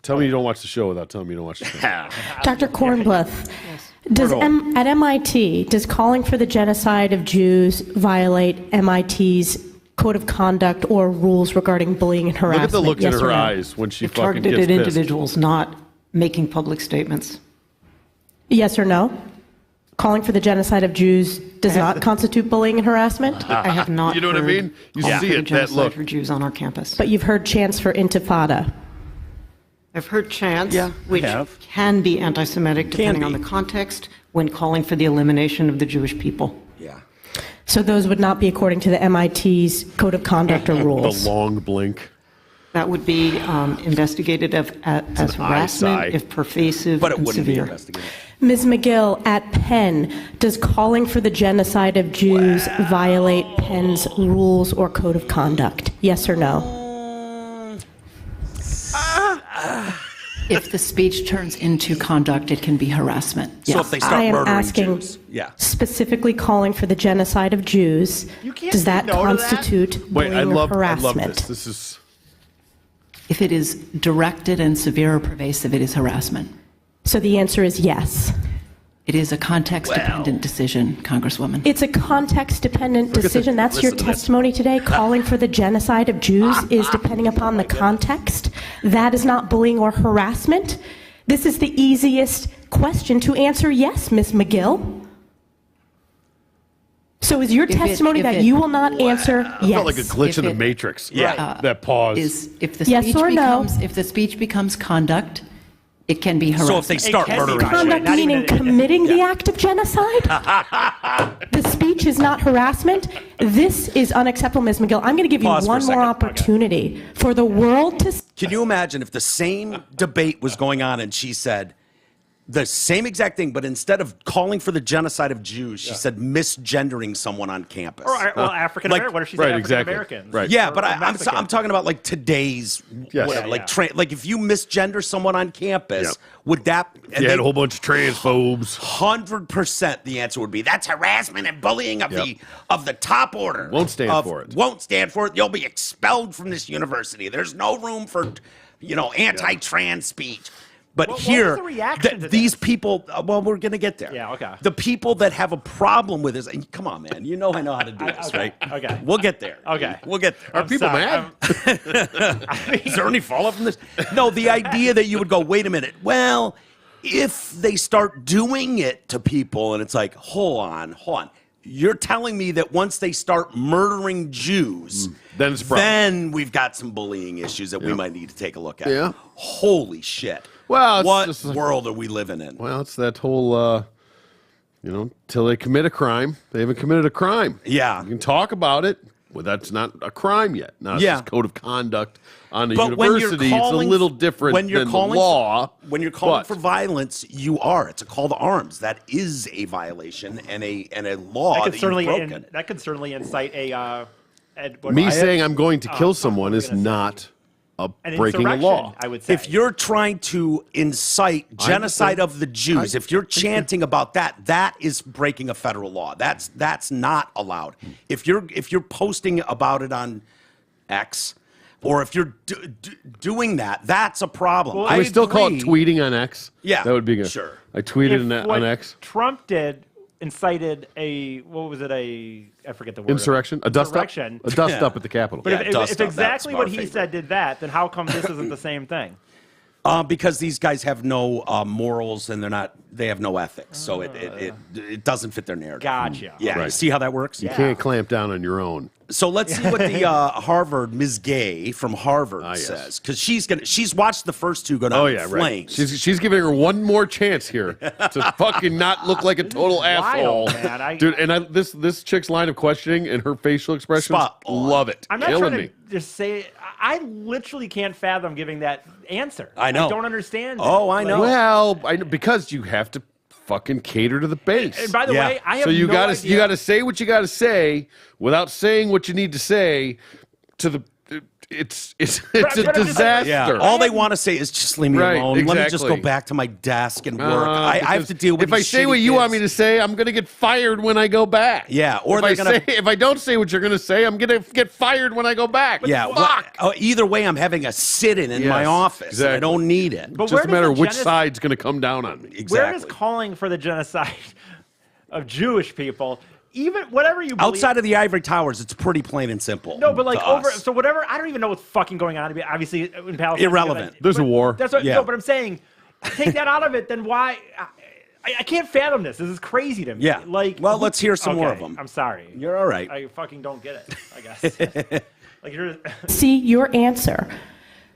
Tell me you don't watch the show without telling me you don't watch the show. Dr. Kornbluth, at MIT, does calling for the genocide of Jews violate MIT's code of conduct or rules regarding bullying and harassment? Look at the look in her eyes when she fucking gets pissed. Targeted individuals not making public statements. Yes or no? Calling for the genocide of Jews does not constitute bullying and harassment? I have not. You know what I mean? You see it, that look. For Jews on our campus. But you've heard chants for intifada. I've heard chants, which can be anti-Semitic depending on the context, when calling for the elimination of the Jewish people. Yeah. So those would not be according to the MIT's code of conduct or rules. The long blink. That would be investigated as harassment if pervasive but it and wouldn't severe. be investigated. Ms. McGill, at Penn, does calling for the genocide of Jews violate Penn's rules or code of conduct? Yes or no? If the speech turns into conduct, it can be harassment. Yes. So if they start murdering Jews. Specifically calling for the genocide of Jews, does that constitute bullying or harassment? I love this. This is... If it is directed and severe or pervasive, it is harassment. So the answer is yes. It is a context-dependent decision, Congresswoman. It's a context-dependent decision. That's your testimony today. Calling for the genocide of Jews is depending upon the context. That is not bullying or harassment. This is the easiest question to answer yes, Ms. McGill. So is your testimony that you will not answer yes? I felt like a glitch in the Matrix. Yeah. That pause. If the yes or no? If the speech becomes conduct, it can be harassment. So if they start murdering conduct meaning committing the act of genocide? The speech is not harassment? This is unacceptable, Ms. McGill. I'm going to give you one more opportunity for the world to... Can you imagine if the same debate was going on and she said the same exact thing, but instead of calling for the genocide of Jews, she said misgendering someone on campus. Or African American. What if she said African Americans? Right. Yeah, but I'm talking about like today's whatever, like if you misgender someone on campus, would that? You had a whole bunch of transphobes. 100%. The answer would be that's harassment and bullying of the top order. Won't stand for it. Won't stand for it. You'll be expelled from this university. There's no room for, anti-trans speech. But here, these people, we're going to get there. Yeah, okay. The people that have a problem with this, and come on, man, I know how to do this, right? Okay. We'll get there. Okay. We'll get there. Are people mad? Is there any fallout from this? No, the idea that you would go, wait a minute, well, if they start doing it to people, and it's like, hold on. You're telling me that once they start murdering Jews, then we've got some bullying issues that we might need to take a look at. Yeah. Holy shit. Well, what world are we living in? Well, it's that whole, till they commit a crime, they haven't committed a crime. Yeah. You can talk about it. Well, that's not a crime yet. Now, it's just code of conduct on the university. It's a little different than the law. When you're calling for violence, you are. It's a call to arms. That is a violation and a law that you've broken. That could certainly incite a... Me saying I'm going to kill someone is not... breaking a law. I would say. If you're trying to incite genocide of the Jews, if you're chanting about that is breaking a federal law. That's not allowed. If you're posting about it on X, or if you're doing that, that's a problem. Well, we still call it tweeting on X? Yeah, that would be good. Sure. I tweeted on X. Trump did incited I forget the word. Insurrection? A dust up? A dust up at the Capitol. But if exactly what he said did that, then how come this isn't the same thing? Because these guys have no morals and they have no ethics. So it doesn't fit their narrative. Gotcha. Yeah. Right. See how that works? You can't clamp down on your own. So let's see what the Harvard, Ms. Gay from Harvard says. Because she's watched the first two go down in flames. Right. She's giving her one more chance here to fucking not look like a total asshole. Man. Dude, and this chick's line of questioning and her facial expressions, love it. I'm not trying to just say, I literally can't fathom giving that answer. I know. I don't understand. Oh, I know. Well, because you have to fucking cater to the base. And by the way, I have you idea. You got to say what you got to say without saying what you need to say to the. It's a disaster. Yeah. All they want to say is just leave me alone. Exactly. Let me just go back to my desk and work. I have to deal with. If I say what you want me to say, I'm going to get fired when I go back. Yeah. Or if I don't say what you're going to say, I'm going to get fired when I go back. Yeah. Fuck. Either way, I'm having a sit-in in my office. Exactly. And I don't need it. But just a matter of which side's going to come down on me. Exactly. Where is calling for the genocide of Jewish people? Even whatever you believe. Outside of the ivory towers, it's pretty plain and simple. No, but like so whatever. I don't even know what's fucking going on. Obviously, in Palestine, irrelevant. Like, There's a war. That's what. No, but I'm saying, take that out of it. Then why? I can't fathom this. This is crazy to me. Yeah. Like, well, let's hear some more of them. I'm sorry. You're all right. I fucking don't get it, I guess. Like you're See your answer.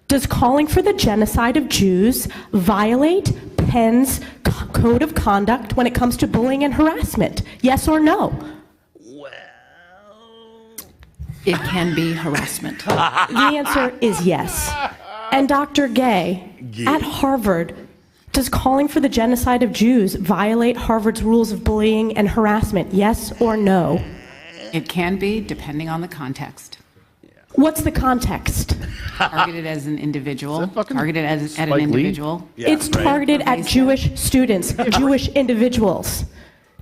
Does calling for the genocide of Jews violate Penn's code of conduct when it comes to bullying and harassment? Yes or no? It can be harassment. The answer is yes. And Dr. Gay, at Harvard, does calling for the genocide of Jews violate Harvard's rules of bullying and harassment? Yes or no? It can be, depending on the context. What's the context? Targeted as an individual. Targeted at an individual. Yeah, it's targeted at Jewish students, Jewish individuals.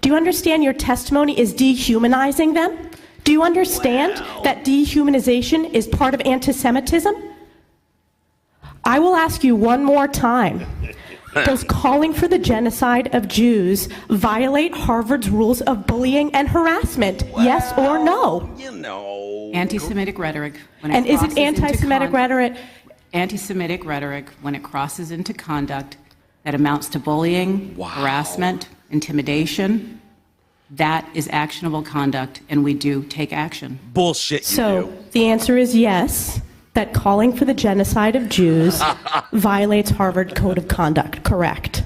Do you understand your testimony is dehumanizing them? Do you understand that dehumanization is part of anti-Semitism? I will ask you one more time. Does calling for the genocide of Jews violate Harvard's rules of bullying and harassment? Yes or no? You know. Anti-Semitic rhetoric. And is it anti-Semitic rhetoric? Anti-Semitic rhetoric when it crosses into conduct that amounts to bullying, harassment, intimidation. That is actionable conduct, and we do take action. Bullshit. So the answer is yes, that calling for the genocide of Jews violates Harvard Code of Conduct, correct?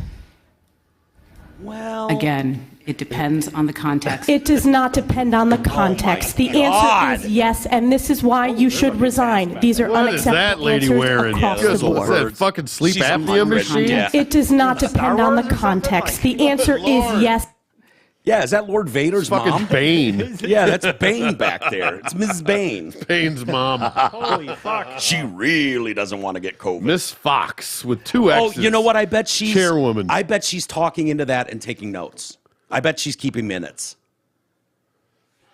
Well, again, it depends on the context. It does not depend on the context. The answer is yes, and this is why you should resign. These are unacceptable answers across the board. What's that, fucking sleep apnea machine? Yeah. It does not depend on the context. The answer is yes. Yeah, is that Lord Vader's mom? Fucking Bane. Yeah, that's Bane back there. It's Mrs. Bane. Bane's mom. holy fuck. She really doesn't want to get COVID. Miss Fox with 2 X's. Oh, you know what? I bet she's chairwoman. I bet she's talking into that and taking notes. I bet she's keeping minutes.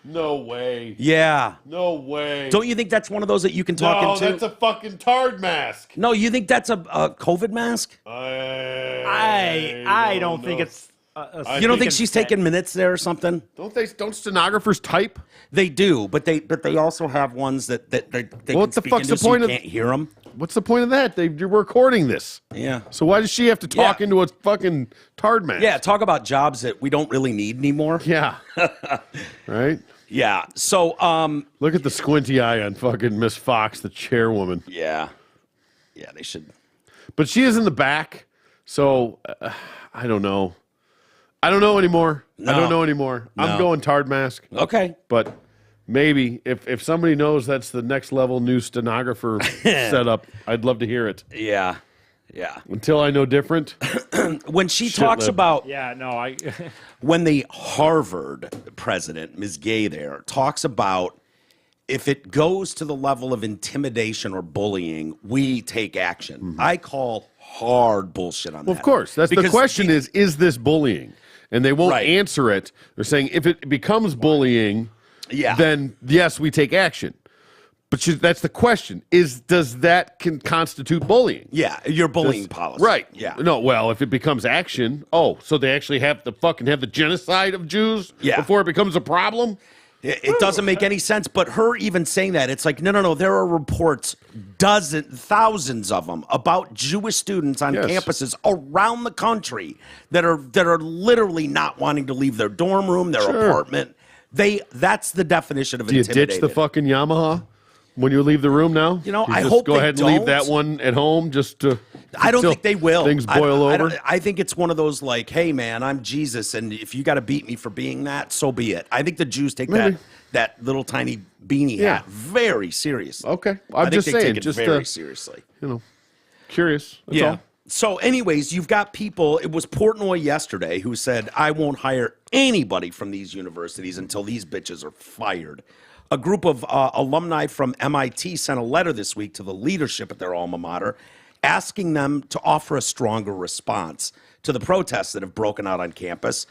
No way. Yeah. No way. Don't you think that's one of those that you can talk into? No, that's a fucking tard mask. No, you think that's a COVID mask? I don't think it's. You don't think she's taking minutes there or something? Don't stenographers type? They do, but they also have ones that they what the fuck's the point of? Can't hear them. What's the point of that? You're recording this. Yeah. So why does she have to talk into a fucking tard mask? Yeah, talk about jobs that we don't really need anymore. Yeah. Right? Yeah. So look at the squinty eye on fucking Miss Fox, the chairwoman. Yeah. Yeah, they should. But she is in the back, so I don't know. I don't know anymore. No. I don't know anymore. No. I'm going tard mask. Okay. But maybe if somebody knows that's the next level new stenographer setup, I'd love to hear it. Yeah. Yeah. Until I know different. When she talks about when the Harvard president, Ms. Gay there, talks about if it goes to the level of intimidation or bullying, we take action. Mm-hmm. I call hard bullshit on that. Well, of course. That's the question is this bullying? And they won't answer it. They're saying if it becomes bullying, then yes, we take action. But that's the question: does that constitute bullying? Yeah, your bullying policy, right? Yeah. No, well, if it becomes action, so they actually have to fucking have the genocide of Jews before it becomes a problem. It doesn't make any sense. But her even saying that, it's like, no. There are reports, thousands of them, about Jewish students on campuses around the country that are literally not wanting to leave their dorm room, their apartment. That's the definition of intimidated. Do you ditch the fucking Yamaha when you leave the room now? I hope go ahead and leave that one at home just to. I don't think they will. Things boil over. I think it's one of those like, hey man, I'm Jesus, and if you got to beat me for being that, so be it. I think the Jews take that little tiny beanie hat very seriously. Okay, I'm just saying, take it very seriously. Curious. That's all. So, anyways, you've got people. It was Portnoy yesterday who said, "I won't hire anybody from these universities until these bitches are fired." A group of alumni from MIT sent a letter this week to the leadership at their alma mater, asking them to offer a stronger response to the protests that have broken out on campus.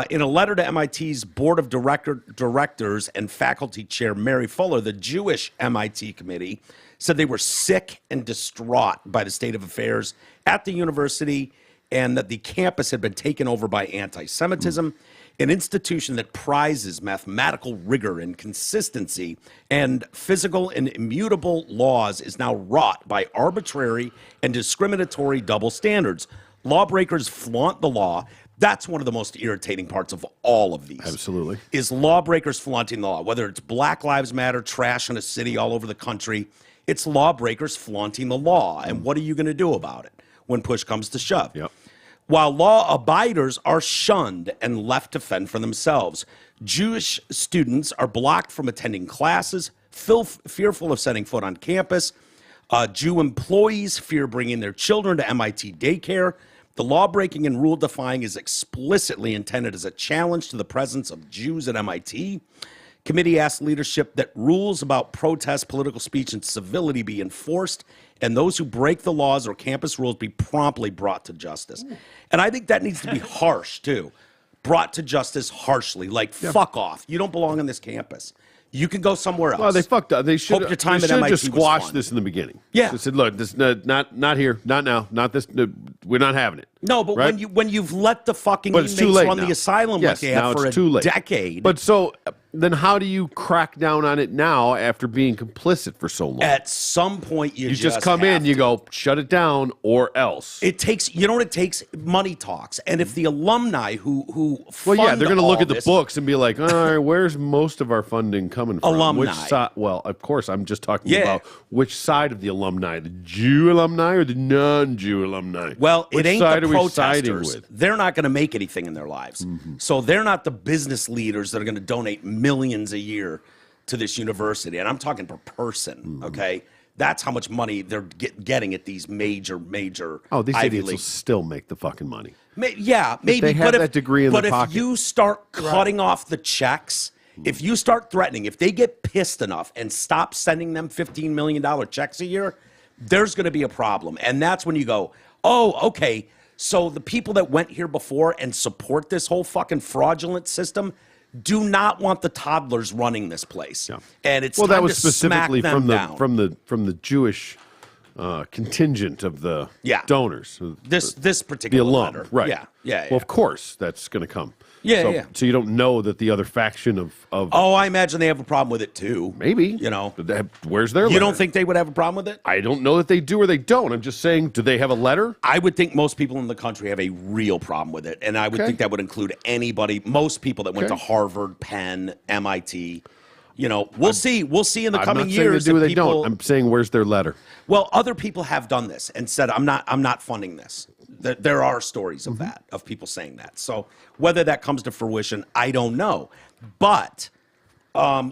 In a letter to MIT's board of directors and faculty chair Mary Fuller, the Jewish MIT committee said they were sick and distraught by the state of affairs at the university and that the campus had been taken over by anti-Semitism, an institution that prizes mathematical rigor and consistency and physical and immutable laws is now wrought by arbitrary and discriminatory double standards. Lawbreakers flaunt the law, That's one of the most irritating parts of all of these. Absolutely. Is lawbreakers flaunting the law. Whether it's Black Lives Matter, trash in a city all over the country, it's lawbreakers flaunting the law. And what are you going to do about it when push comes to shove? Yep. While law abiders are shunned and left to fend for themselves, Jewish students are blocked from attending classes, fearful of setting foot on campus. Jew employees fear bringing their children to MIT daycare. The law-breaking and rule-defying is explicitly intended as a challenge to the presence of Jews at MIT. Committee asked leadership that rules about protest, political speech, and civility be enforced, and those who break the laws or campus rules be promptly brought to justice. And I think that needs to be harsh, too. Brought to justice harshly, like fuck off. You don't belong on this campus. You can go somewhere else. Well, they fucked up. They should have just squashed fun. this in the beginning. Yeah. They said, look, this not here, not now, not this. We're not having it. No, but right? when you've let the fucking inmates run the asylum like they have for a decade. But so then how do you crack down on it now after being complicit for so long? At some point, you just come in, you go, shut it down, or else. It takes, you know what it takes? Money talks. And if the alumni who well, yeah, they're going to look at the this, books and be like, all right, where's most of our funding coming from? Alumni. Which side? Well, of course, I'm just talking about which side of the alumni, the Jew alumni or the non-Jew alumni? Well, which it ain't side the are we siding protesters. with? They're not going to make anything in their lives. So they're not the business leaders that are going to donate millions a year to this university. And I'm talking per person, okay? That's how much money they're getting at these major Oh, these Ivy idiots will League. still make the fucking money. Yeah, maybe. They have that degree in their pocket. But if you start cutting off the checks, if you start threatening, if they get pissed enough and stop sending them $15 million checks a year, there's going to be a problem. And that's when you go, oh, okay, so the people that went here before and support this whole fucking fraudulent system do not want the toddlers running this place. Yeah. And it's well, time that was to specifically smack them down. from the Jewish contingent of the donors. This particular the alum, letter. right? Yeah. Well, of course, that's going to come. Yeah, So you don't know that the other faction of oh, I imagine they have a problem with it too. Maybe. You know, where's their letter? You don't think they would have a problem with it? I don't know that they do or they don't. I'm just saying, do they have a letter? I would think most people in the country have a real problem with it, and I would think that would include anybody, most people that went to Harvard, Penn, MIT. You know, we'll see. We'll see in the coming years. I'm not saying they do or they people, don't. I'm saying, where's their letter? Well, other people have done this and said, I'm not funding this. There are stories of that, of people saying that. So whether that comes to fruition, I don't know. But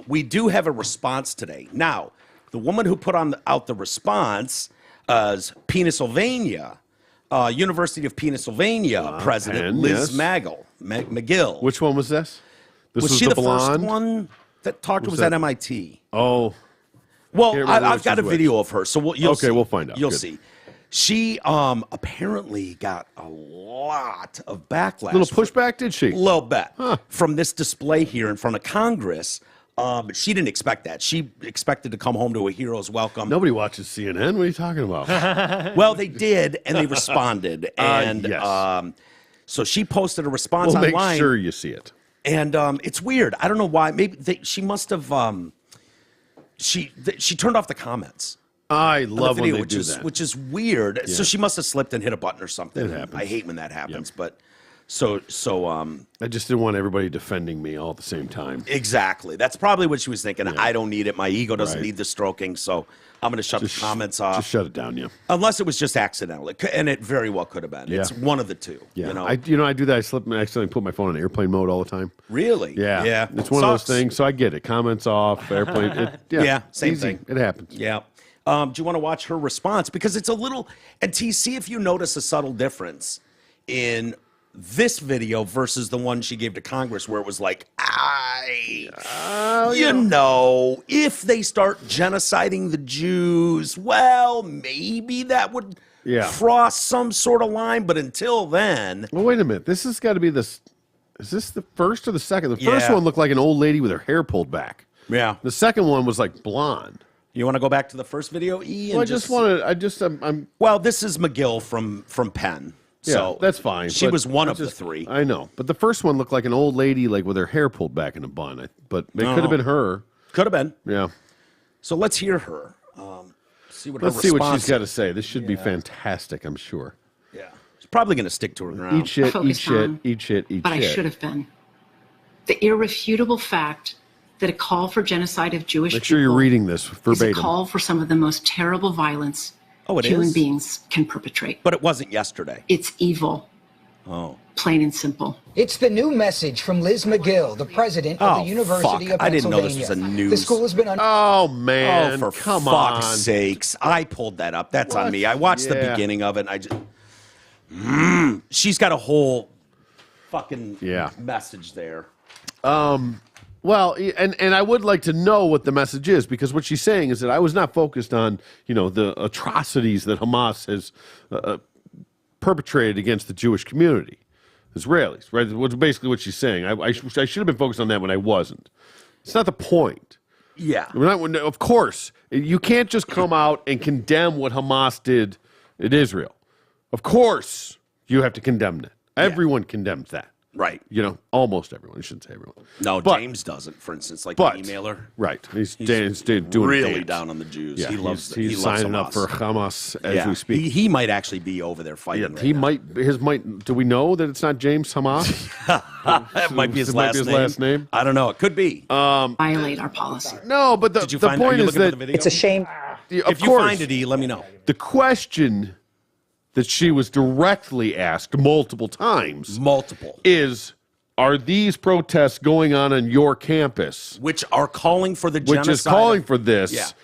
we do have a response today. Now, the woman who put out the response is Pennsylvania, University of Pennsylvania president Liz McGill. Which one was this? This was she the first one that talked? Was at MIT? Oh. Well, I've got a video of her, so you'll see. We'll find out. You'll see. She apparently got a lot of backlash. Little pushback, did she? A little bit. From this display here in front of Congress. But she didn't expect that. She expected to come home to a hero's welcome. Nobody watches CNN. What are you talking about? Well, they did, and they responded. And so she posted a response online. We'll make sure you see it. And it's weird. I don't know why. Maybe she must have. She turned off the comments. I love video, when they do that. Which is weird. Yeah. So she must have slipped and hit a button or something. It happens. I hate when that happens. Yep. But so I just didn't want everybody defending me all at the same time. Exactly. That's probably what she was thinking. Yeah. I don't need it. My ego doesn't need the stroking. So I'm going to shut the comments off. Just shut it down, yeah. Unless it was just accidental, and it very well could have been. Yeah. It's one of the two. Yeah. You know? I do that. I accidentally put my phone on airplane mode all the time. Really? Yeah. Yeah. It's one of those things. So I get it. Comments off, airplane. Same easy. thing. It happens. Yeah. Do you want to watch her response? Because it's a little, and see if you notice a subtle difference in this video versus the one she gave to Congress where it was like, if they start genociding the Jews, well, maybe that would cross some sort of line. But until then. Well, wait a minute. This has got to be this. Is this the first or the second? The first one looked like an old lady with her hair pulled back. Yeah. The second one was like blonde. You want to go back to the first video, E? Well, I'm. Well, this is McGill from Penn. So that's fine. She was one of the three. I know, but the first one looked like an old lady, like with her hair pulled back in a bun. But it could have been her. Could have been. Yeah. So let's hear her. Let's see what she's got to say. This should be fantastic, I'm sure. Yeah. probably going to stick to her ground. Eat shit, eat shit, eat shit, eat shit. But I should have been. The irrefutable fact that a call for genocide of Jewish people. Make sure you're reading this verbatim. Is a call for some of the most terrible violence human beings can perpetrate. But it wasn't yesterday. It's evil. Oh. Plain and simple. It's the new message from Liz McGill, the president of the University of Pennsylvania. I didn't know this was a news. The school has been Oh, man. Oh, for fuck's sakes. I pulled that up. That's on me. I watched the beginning of it, and I just... She's got a whole fucking message there. Well, and I would like to know what the message is, because what she's saying is that I was not focused on, the atrocities that Hamas has perpetrated against the Jewish community, Israelis, right? Which basically what she's saying. I should have been focused on that when I wasn't. It's not the point. Yeah. Of course, you can't just come out and condemn what Hamas did in Israel. Of course, you have to condemn that. Everyone condemns that. Right. Almost everyone. I shouldn't say everyone. No, James doesn't, for instance, like the emailer. Right. He's doing really down on the Jews. Yeah, he loves he's signing up for Hamas as we speak. He might actually be over there fighting. He might. Do we know that it's not James Hamas? That might be his last name. I don't know. It could be. Violate our policy. No, but the point is that It's a shame. If you find it, let me know. The question that she was directly asked multiple times is, are these protests going on your campus? Which are calling for the genocide. Which is calling for this,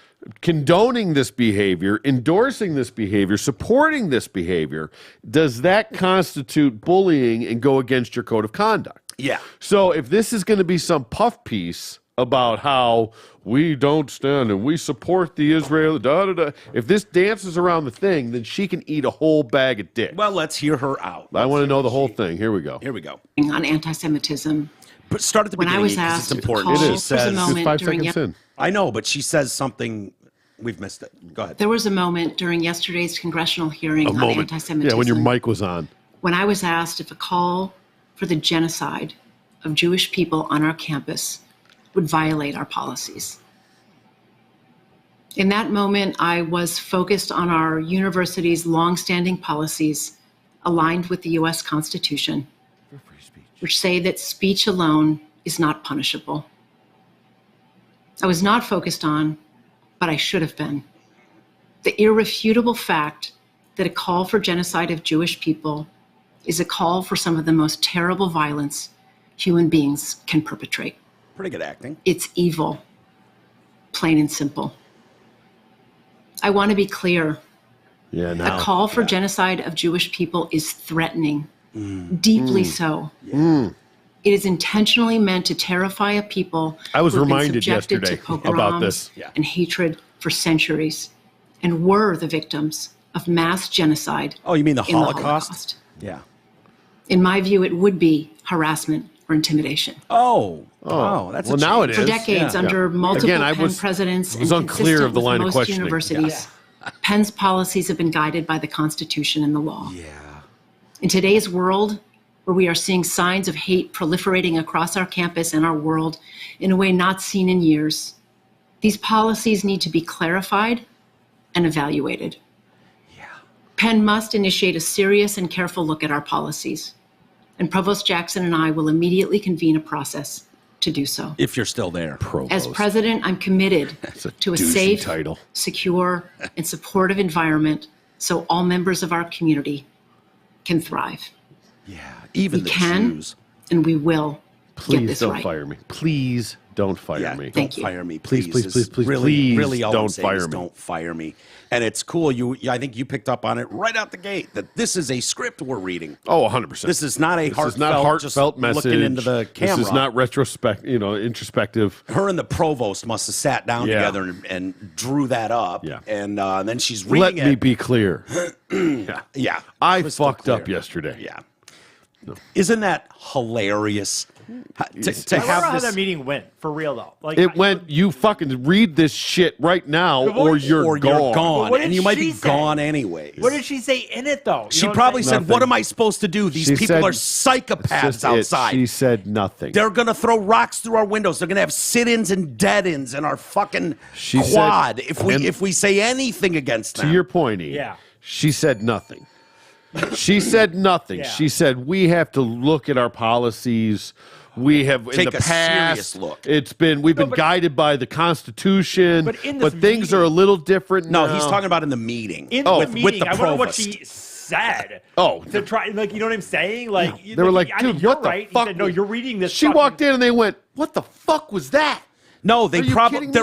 condoning this behavior, endorsing this behavior, supporting this behavior. Does that constitute bullying and go against your code of conduct? Yeah. So if this is going to be some puff piece about how we don't stand and we support the Israel, if this dances around the thing, then she can eat a whole bag of dicks. Well, let's hear her out. I want to know the whole thing. Here we go. On anti-Semitism. But start at the beginning. When I was asked it's important. It is. There was a moment 5 during seconds in. I know, but she says something. We've missed it. Go ahead. There was a moment during yesterday's congressional hearing on anti-Semitism. Yeah, when your mic was on. When I was asked if a call for the genocide of Jewish people on our campus would violate our policies. In that moment, I was focused on our university's longstanding policies aligned with the U.S. Constitution, which say that speech alone is not punishable. I was not focused on, but I should have been, the irrefutable fact that a call for genocide of Jewish people is a call for some of the most terrible violence human beings can perpetrate. Pretty good acting. It's evil, plain and simple. I want to be clear. A call for genocide of Jewish people is threatening, deeply so. It is intentionally meant to terrify a people I was who have been reminded subjected yesterday to pogroms about this. and hatred for centuries, and were the victims of mass genocide. Oh, you mean the in Holocaust? Yeah. In my view, it would be harassment or intimidation. That's now it is. For decades, under multiple Penn presidents and unclear of the line of most questioning. universities, Penn's policies have been guided by the Constitution and the law. Yeah. In today's world, where we are seeing signs of hate proliferating across our campus and our world in a way not seen in years, these policies need to be clarified and evaluated. Penn must initiate a serious and careful look at our policies, and Provost Jackson and I will immediately convene a process to do so. If you're still there. As president, I'm committed to a safe, secure, and supportive environment so all members of our community can thrive. Yeah, even we can, Jews. And we will get Please this don't right. fire me. Please don't fire me. Thank you. Fire me, Please, Really, please all don't I'm saying fire is me. Don't fire me. And it's cool. I think you picked up on it right out the gate that this is a script we're reading. Oh, 100%. This is not a heartfelt just message. Looking into the camera. This is not introspective. Her and the provost must have sat down together and drew that up. Yeah. And then she's reading Let me be clear. Yeah. I fucked up yesterday. Yeah. No. Isn't that hilarious? To I have wonder how this that meeting went, for real though. Like it went. You fucking read this shit right now, or you're gone, what and did you might she be say? gone anyways. What did she say in it though? She probably said, "What am I supposed to do? These people are psychopaths outside." She said nothing. They're gonna throw rocks through our windows. They're gonna have sit-ins and dead-ins in our fucking quad if we say anything against them. To your point, E, Yeah. she said nothing. She said nothing. She said, we have to look at our policies. We have Take in the a past. serious look. We've been guided by the Constitution, but things are a little different now. No, he's talking about in the meeting. With the I wonder what she said. To try, you know what I'm saying? Like they were like, dude, what the fuck? He said, no, you're reading this. She walked in and they went, what the fuck was that? No, they're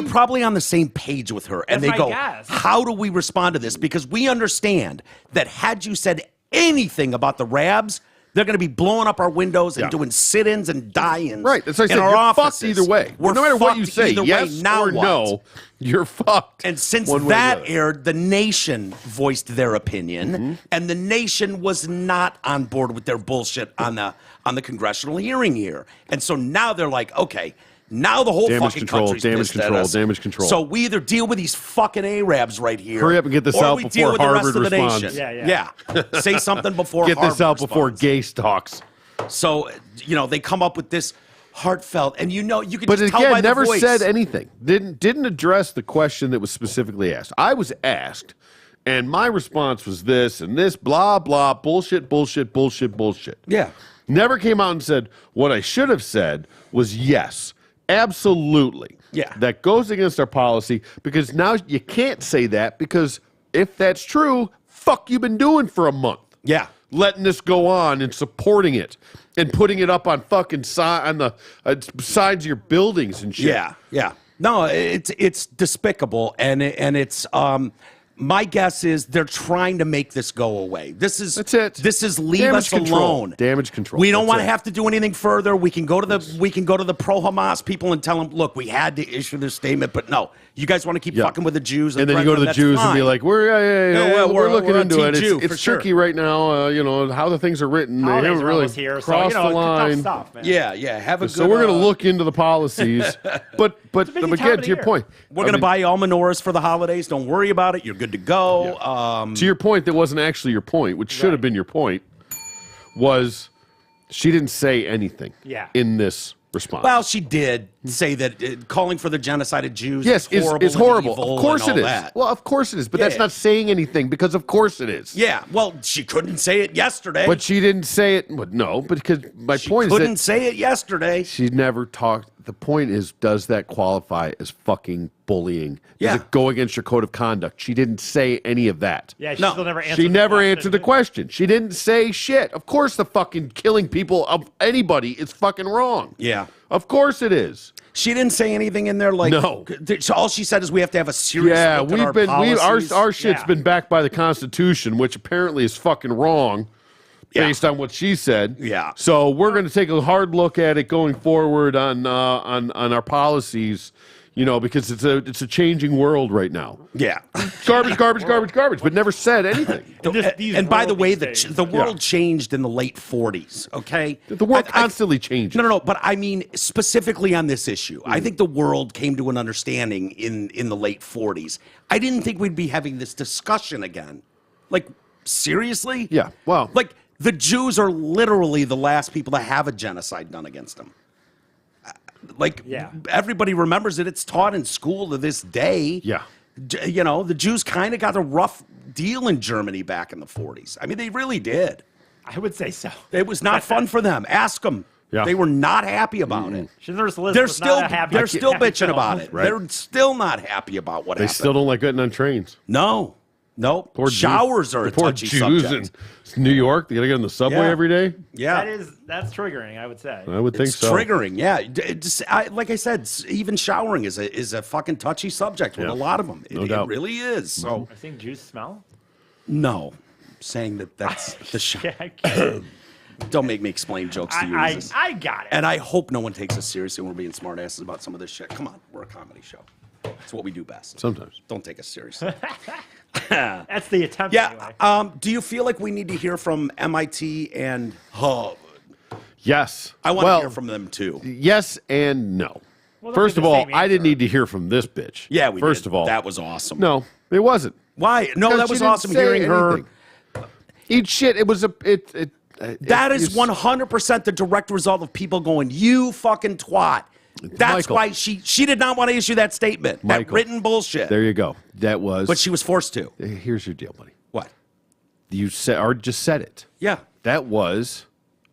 probably on the same page with her, and they go, how do we respond to this? Because we understand that had you said anything about the Rabs, they're going to be blowing up our windows and doing sit-ins and die-ins. Right. That's what I said. You're fucked either way. No matter what you say, yes or no, you're fucked. And since that aired, the nation voiced their opinion, and the nation was not on board with their bullshit on the congressional hearing here. And so now they're like, okay, now the whole fucking country's pissed at us. Damage control. So we either deal with these fucking Arabs right here. Hurry up and get this out before Harvard responds. Yeah. Say something before Get Harvard this out responds. before Gase talks. So, they come up with this heartfelt, and you can but just again, tell by the never voice. said anything. Didn't address the question that was specifically asked. I was asked, and my response was this and this, blah, blah, bullshit. Yeah. Never came out and said, what I should have said was yes. Absolutely. Yeah. That goes against our policy because now you can't say that because if that's true, fuck you been doing for a month. Yeah. Letting this go on and supporting it and putting it up on fucking on the sides of your buildings and shit. Yeah. No, it's despicable and it's my guess is they're trying to make this go away. That's it. This is leave us alone. Damage control. We don't want to have to do anything further. We can go to the pro-Hamas people and tell them, look, we had to issue this statement, but no, you guys want to keep fucking with the Jews. And then you go to the Jews and be like, we're looking into it. It's tricky right now. How the things are written. They haven't really crossed the line. Stuff, man. Yeah. Have a good. So we're going to look into the policies. but again, to your point, we're going to buy all menorahs for the holidays. Don't worry about it. You're good to go. Yeah. To your point, that wasn't actually your point, which should have been your point, was she didn't say anything in this response. Well, she did say that calling for the genocide of Jews is horrible. Of course it is. That. Well, of course it is. But that's not saying anything because of course it is. Yeah. Well, she couldn't say it yesterday. But she didn't say it. But no, because my point is that she couldn't say it yesterday. She never talked. The point is, does that qualify as fucking bullying? Does it go against your code of conduct? She didn't say any of that. Yeah, she still never answered. She never answered the question. She didn't say shit. Of course, the fucking killing people of anybody is fucking wrong. Yeah. Of course it is. She didn't say anything in there like no. So all she said is we have to have a serious look at our policies. Our shit's been backed by the Constitution, which apparently is fucking wrong. Based on what she said. Yeah. So we're going to take a hard look at it going forward on our policies, because it's a changing world right now. Yeah. Garbage, but never said anything. And by the way, the world changed in the late 40s, okay? The world constantly changes. No, but I mean specifically on this issue. I think the world came to an understanding in the late 40s. I didn't think we'd be having this discussion again. Like, seriously? Yeah, well. Like, the Jews are literally the last people to have a genocide done against them. Everybody remembers it. It's taught in school to this day. Yeah. The Jews kind of got a rough deal in Germany back in the 40s. I mean, they really did. I would say so. It was not fun for them. Ask them. Yeah. They were not happy about it. They're still bitching about it. Right. They're still not happy about what happened. They still don't like getting on trains. No. Poor showers are a touchy Jews subject. In New York, they got to get on the subway every day. Yeah, that's triggering. I would say. I would think so. Triggering. Yeah, like I said, even showering is a fucking touchy subject with a lot of them. No doubt. It really is. So I think Jews smell. No, saying that's the show. Don't make me explain jokes to you. I got it. And I hope no one takes us seriously when we're being smartasses about some of this shit. Come on, we're a comedy show. It's what we do best. Sometimes. Don't take us seriously. That's the attempt. Yeah. Anyway. Do you feel like we need to hear from MIT and Harvard? Yes. I want to hear from them too. Yes and no. Well, first of all, I didn't need to hear from this bitch. Yeah, First of all, that was awesome. No, it wasn't. Why? No, that was awesome hearing her. Eat shit. It was that is 100% the direct result of people going, "You fucking twat." That's why she did not want to issue that statement. That written bullshit. There you go. That was. But she was forced to. Here's your deal, buddy. What? You just said it. Yeah. That was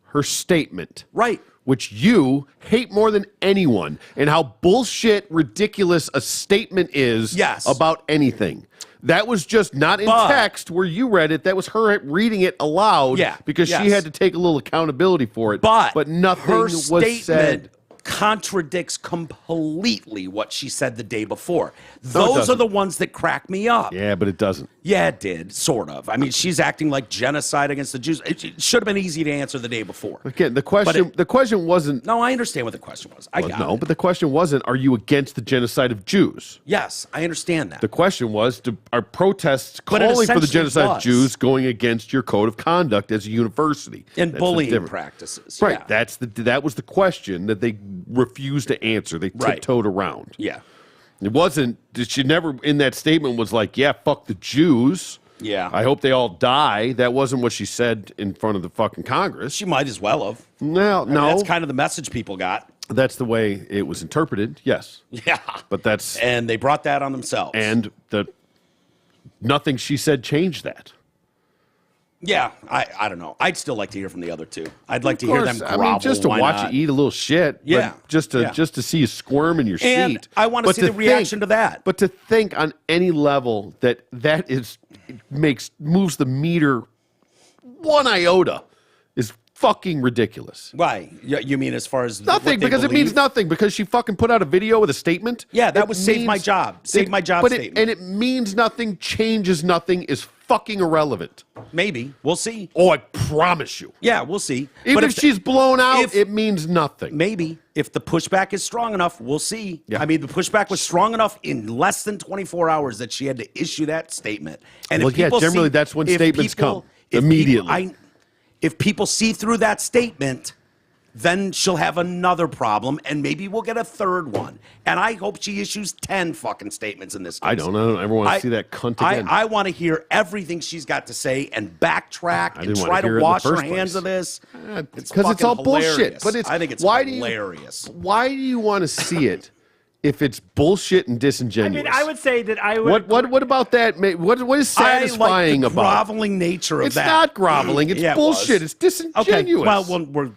her statement. Right. Which you hate more than anyone, and how bullshit, ridiculous a statement is about anything. That was just not in text where you read it. That was her reading it aloud because she had to take a little accountability for it. But nothing was said. Contradicts completely what she said the day before. Those are the ones that crack me up. Yeah, but it doesn't. Yeah, it did, sort of. I mean, she's acting like genocide against the Jews. It should have been easy to answer the day before. Again, the question wasn't. No, I understand what the question was. I got it. But the question wasn't, are you against the genocide of Jews? Yes, I understand that. The question was, are protests calling for the genocide of Jews going against your code of conduct as a university? And bullying practices. Right. Yeah. That was the question that they refused to answer. They tiptoed around. Yeah. It wasn't, she never in that statement was like, yeah, fuck the Jews. Yeah. I hope they all die. That wasn't what she said in front of the fucking Congress. She might as well have. No. That's kind of the message people got. That's the way it was interpreted, yes. Yeah. But that's... And they brought that on themselves. And nothing she said changed that. Yeah, I don't know. I'd still like to hear from the other two. I'd like to hear them grovel. I mean, just to watch you eat a little shit. Yeah. Just to see you squirm in your seat. I want to see the reaction to that. But to think on any level that moves the meter one iota is fucking ridiculous. Why? You mean as far as nothing? Because it means nothing. Because she fucking put out a video with a statement. Yeah, that was save my job. Save my job statement. And it means nothing, changes nothing, is fucking irrelevant. Maybe. We'll see. Oh, I promise you. Yeah, we'll see. Even if she's blown out, it means nothing. Maybe. If the pushback is strong enough, we'll see. Yeah. I mean, the pushback was strong enough in less than 24 hours that she had to issue that statement. And generally that's when statements come. Immediately. If people see through that statement, then she'll have another problem, and maybe we'll get a third one. And I hope she issues 10 fucking statements in this case. I don't ever want to see that cunt again. I want to hear everything she's got to say and backtrack and try to wash her hands of this. Because it's all bullshit. But I think it's hilarious. Why do you want to see it if it's bullshit and disingenuous? I mean, I would say that I would... What about that? What is satisfying about it? The groveling nature of that. It's not groveling. It's bullshit. It's disingenuous. Okay, well, we're...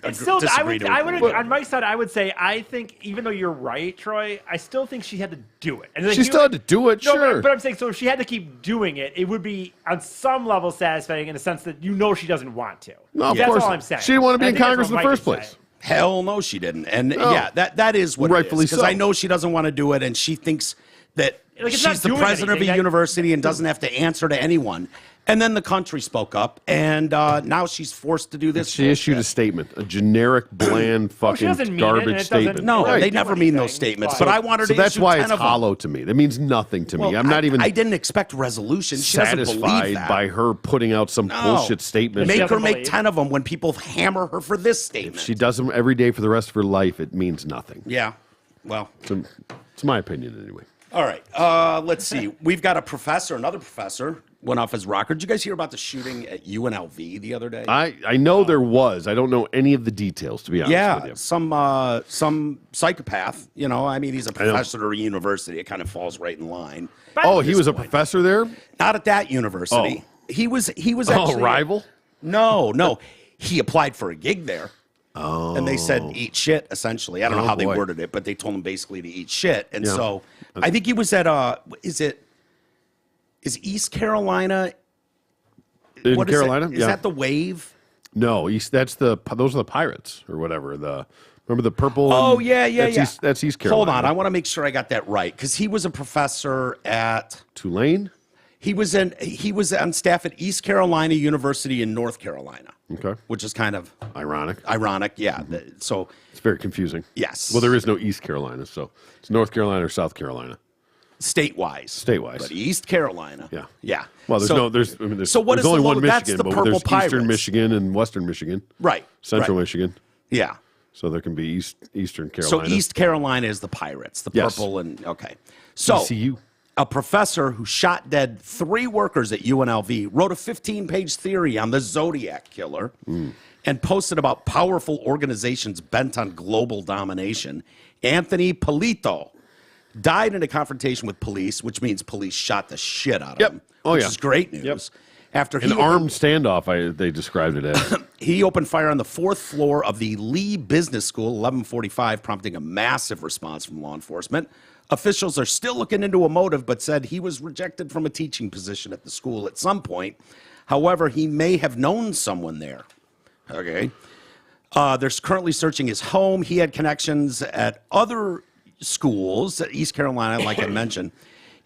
It's still, I would on my side, I would say, I think, even though you're right, Troy, I still think she had to do it. And she still had to do it, sure. But I'm saying, so if she had to keep doing it, it would be, on some level, satisfying in the sense that she doesn't want to. No, of course. That's all I'm saying. She didn't want to be in Congress in the first place. Hell no, she didn't. And that is what rightfully it is. Because I know she doesn't want to do it, and she thinks that she's the president of a university and doesn't have to answer to anyone. And then the country spoke up, and now she's forced to do this. She issued a statement, a generic, bland, fucking garbage statement. No, they never mean those statements. But I want her to issue 10 of them. So that's why it's hollow to me. That means nothing to me. I'm not even. I didn't expect resolution. She satisfied by her putting out some bullshit statement. Make her make 10 of them when people hammer her for this statement. If she does them every day for the rest of her life, it means nothing. Yeah. Well, it's my opinion anyway. All right. Let's see. We've got another professor went off his rocker. Did you guys hear about the shooting at UNLV the other day? I know there was. I don't know any of the details, to be honest with you. Some psychopath. I mean, he's a professor at a university. It kind of falls right in line. He was a professor there? Not at that university. Oh. He was actually a rival? No. He applied for a gig there. Oh. And they said, eat shit, essentially. I don't know how they worded it, but they told him basically to eat shit. And so I think he was at, is East Carolina? In Carolina? Is that the Wave? No, those are the Pirates or whatever. Remember the purple? Oh, yeah. That's East Carolina. Hold on. I want to make sure I got that right. Because he was a professor at... Tulane? He was on staff at East Carolina University in North Carolina. Okay. Which is kind of ironic, yeah. So it's very confusing. Yes. Well, there is no East Carolina, so it's North Carolina or South Carolina. Statewise. But East Carolina. Yeah. Well, there's only one Michigan, that's the but purple there's Pirates. Eastern Michigan and Western Michigan. Right. Central Michigan. Yeah. So there can be Eastern Carolina. So East Carolina is the Pirates, the purple okay. So ECU. A professor who shot dead 3 workers at UNLV wrote a 15-page theory on the Zodiac killer and posted about powerful organizations bent on global domination. Anthony Polito died in a confrontation with police, which means police shot the shit out of him, which is great news. After an armed standoff, they described it as. He opened fire on the 4th floor of the Lee Business School, 1145, prompting a massive response from law enforcement. Officials are still looking into a motive, but said he was rejected from a teaching position at the school at some point. However, he may have known someone there. Okay. They're currently searching his home. He had connections at other schools, East Carolina, like I mentioned.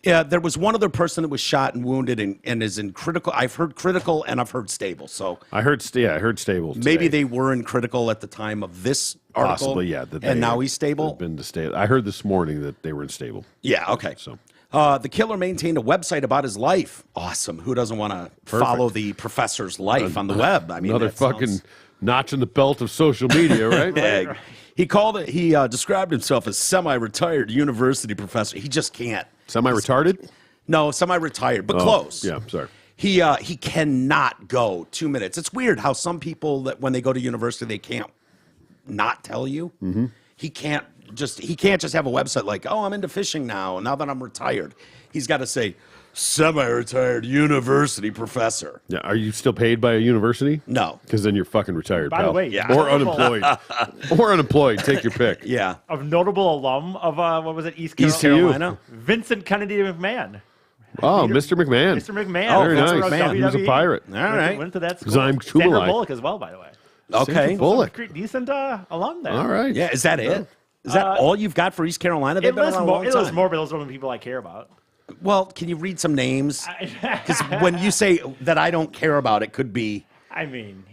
There was one other person that was shot and wounded and is in critical. I've heard critical and I've heard stable. So I heard stable. Today. Maybe they were in critical at the time of this article. Possibly, yeah. And now he's stable. Been to stable. I heard this morning that they were in stable. Yeah. Okay. So the killer maintained a website about his life. Awesome. Who doesn't want to follow the professor's life on the web? I mean, another fucking notch in the belt of social media, right? Right. He called it. He described himself as semi-retired university professor. He just can't. Semi-retarded? No, semi-retired, but close. Yeah, sorry. He cannot go 2 minutes. It's weird how some people that when they go to university they can't not tell you. Mm-hmm. He can't just have a website like, oh, I'm into fishing now that I'm retired. He's got to say semi-retired university professor. Yeah, are you still paid by a university? No, because then you're fucking retired. By the way, yeah, or unemployed, or unemployed. Take your pick. Yeah, of notable alum of what was it, East Carolina? Vincent Kennedy McMahon. Oh, Mr. McMahon. Mr. McMahon. Oh, very nice. He was a pirate. All right. Went to that school. Zyme Sandra Bullock as well, by the way. Okay. Bullock. Decent alum there. All right. Yeah, is that it? Is that all you've got for East Carolina? It lists more, but those are the people I care about. Well, can you read some names? Because when you say that I don't care about, it could be. I mean,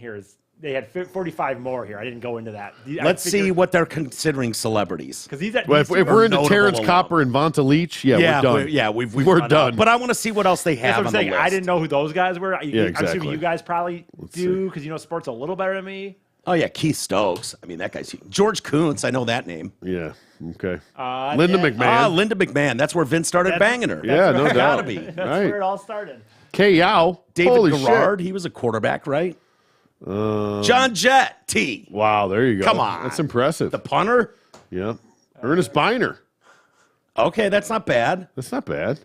they had 45 more here. I didn't go into that. Let's see what they're considering celebrities. Because if we're into Terrence Copper and Vonta Leach, we're done. We're done. But I want to see what else they have. That's what I'm saying. The list. I didn't know who those guys were. Exactly. I'm assuming you guys probably do because you know sports a little better than me. Oh yeah, Keith Stokes. I mean, that guy's George Kuntz. I know that name. Yeah. Okay. Linda McMahon. Linda McMahon. That's where Vince started banging her. Yeah, no doubt. Gotta be. That's where it all started. K.O. David Garrard. He was a quarterback, right? John Jett. T. Wow, there you go. Come on. That's impressive. The punter. Yeah. Ernest Biner. Okay, that's not bad. That's not bad.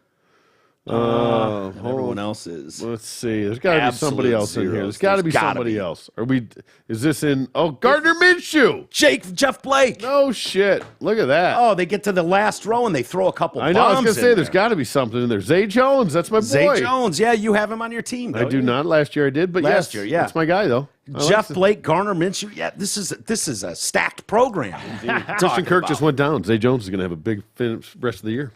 Everyone else is. Let's see. There's got to be somebody else in here. There's got to be somebody else. Is this in? Oh, Gardner Minshew. Jeff Blake. No shit. Look at that. Oh, they get to the last row and they throw a couple. I know. I was bombs gonna say there's got to be something in there. Zay Jones. That's my boy. Zay Jones. Yeah, you have him on your team. I do not. Last year I did, but last year, yeah, that's my guy though. Jeff Blake, Garner Minshew. Yeah, this is a stacked program. Christian Kirk just went down. Zay Jones is going to have a big finish rest of the year.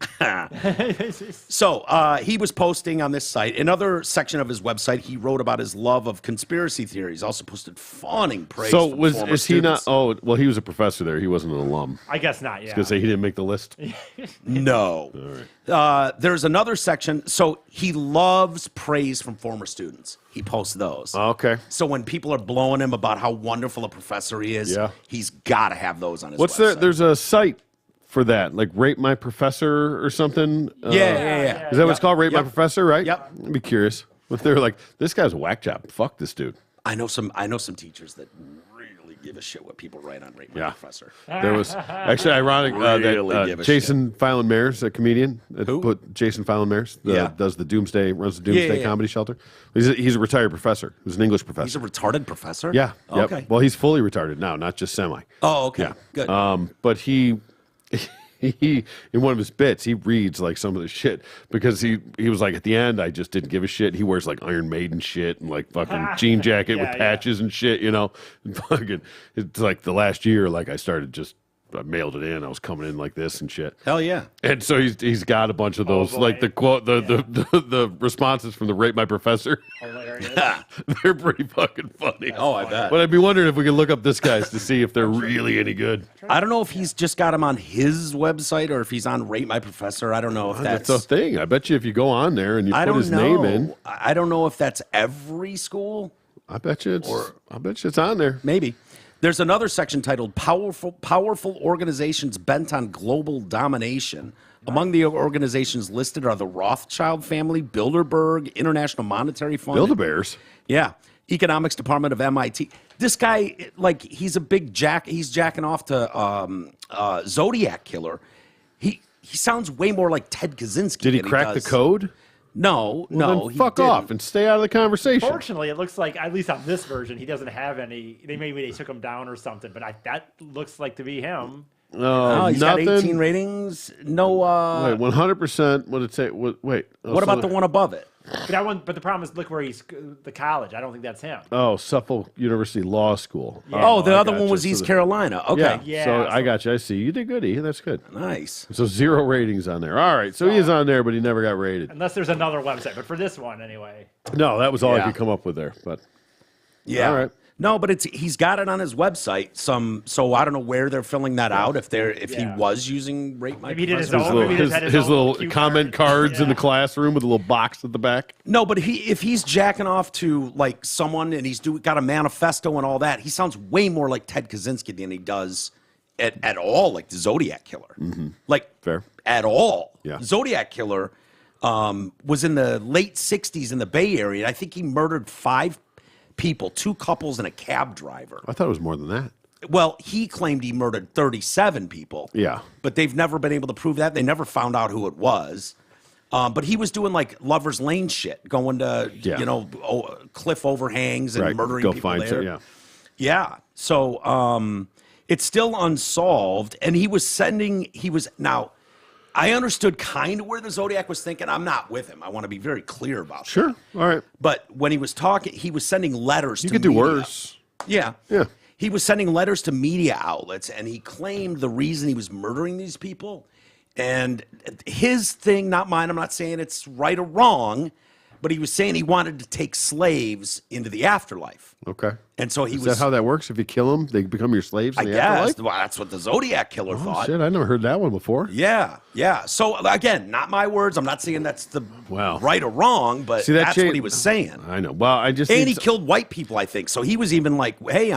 So he was posting on this site. Another section of his website, he wrote about his love of conspiracy theories. Also posted fawning praise. So from former is he not? students. Oh, well, he was a professor there. He wasn't an alum. I guess not. Yeah. I was going to say he didn't make the list. No. There's another section. So he loves praise from former students. He posts those. Okay. So when people are blowing him about how wonderful a professor he is, he's got to have those on his website. There's a site for that, like Rate My Professor or something. Yeah. Is that what it's called? Rate My Professor, right? Yep. I'd be curious if they're like, this guy's a whack job. Fuck this dude. I know some teachers that really give a shit what people write on Rate My Professor. There was actually ironic that Jason Fallon-Mares, a comedian, Jason Fallon-Mares, does runs the Doomsday Comedy Shelter. He's a retired professor. He was an English professor. He's a retarded professor? Yeah. Okay. Well, he's fully retarded now, not just semi. Oh, okay. Yeah. Good. But he in one of his bits, he reads like some of the shit because he was like, at the end, I just didn't give a shit. He wears like Iron Maiden shit and like fucking jean jacket with patches and shit, you know. And fucking, it's like the last year, like I mailed it in. I was coming in like this and shit. Hell yeah! And so he's got a bunch of those, like the quote, the responses from the Rate My Professor. Hilarious. They're pretty fucking funny. Oh, I bet. But I'd be wondering if we could look up this guy's to see if they're really any good. I don't know if he's just got him on his website or if he's on Rate My Professor. I don't know if that's a thing. I bet you if you go on there and you put his name in, I don't know if that's every school. I bet you it's on there. Maybe. There's another section titled Powerful Organizations Bent on Global Domination. Among the organizations listed are the Rothschild family, Bilderberg, International Monetary Fund. Bilderbears? Yeah. Economics Department of MIT. This guy, like, he's a big he's jacking off to Zodiac Killer. He sounds way more like Ted Kaczynski. Did he crack the code? No, then fuck off and stay out of the conversation. Fortunately, it looks like, at least on this version, he doesn't have any. Maybe they took him down or something, but that looks like to be him. No, he's nothing. got 18 ratings. No. Wait, 100%. What did it say? Wait. What about the one above it? But the problem is, look where he's the college. I don't think that's him. Oh, Suffolk University Law School. Yeah. The other one was East Carolina. Okay. Yeah. So I got you. I see. You did good, E. That's good. Nice. So 0 ratings on there. All right. So he is on there, but he never got rated. Unless there's another website. But for this one, anyway. No, that was all I could come up with there. But yeah. All right. No, but he's got it on his website. So I don't know where they're filling that out. If he was using Rate My Maybe he did his Professor. own. His little comment cards in the classroom with a little box at the back. No, but if he's jacking off to like someone and he's got a manifesto and all that, he sounds way more like Ted Kaczynski than he does at all like the Zodiac Killer. Mm-hmm. Like fair at all. Yeah. Zodiac Killer was in the late '60s in the Bay Area. I think he murdered 5 people, 2 couples and a cab driver. I thought it was more than that. Well, he claimed he murdered 37 people. Yeah. But they've never been able to prove that. They never found out who it was. But he was doing like Lover's Lane shit, going to, cliff overhangs and murdering people there. Yeah. So it's still unsolved. And now, I understood kind of where the Zodiac was thinking. I'm not with him. I want to be very clear about that. Sure. All right. But when he was talking, he was sending letters to You could do media. worse. Yeah. Yeah. He was sending letters to media outlets, and he claimed the reason he was murdering these people. And his thing, not mine, I'm not saying it's right or wrong, but he was saying he wanted to take slaves into the afterlife. Okay. And so Is that how that works? If you kill them, they become your slaves in the afterlife? Well, that's what the Zodiac Killer thought. Shit, I never heard that one before. Yeah. So, again, not my words. I'm not saying that's the right or wrong, but that's what he was saying. I know. Well, And he killed white people, I think. So he was even like, hey,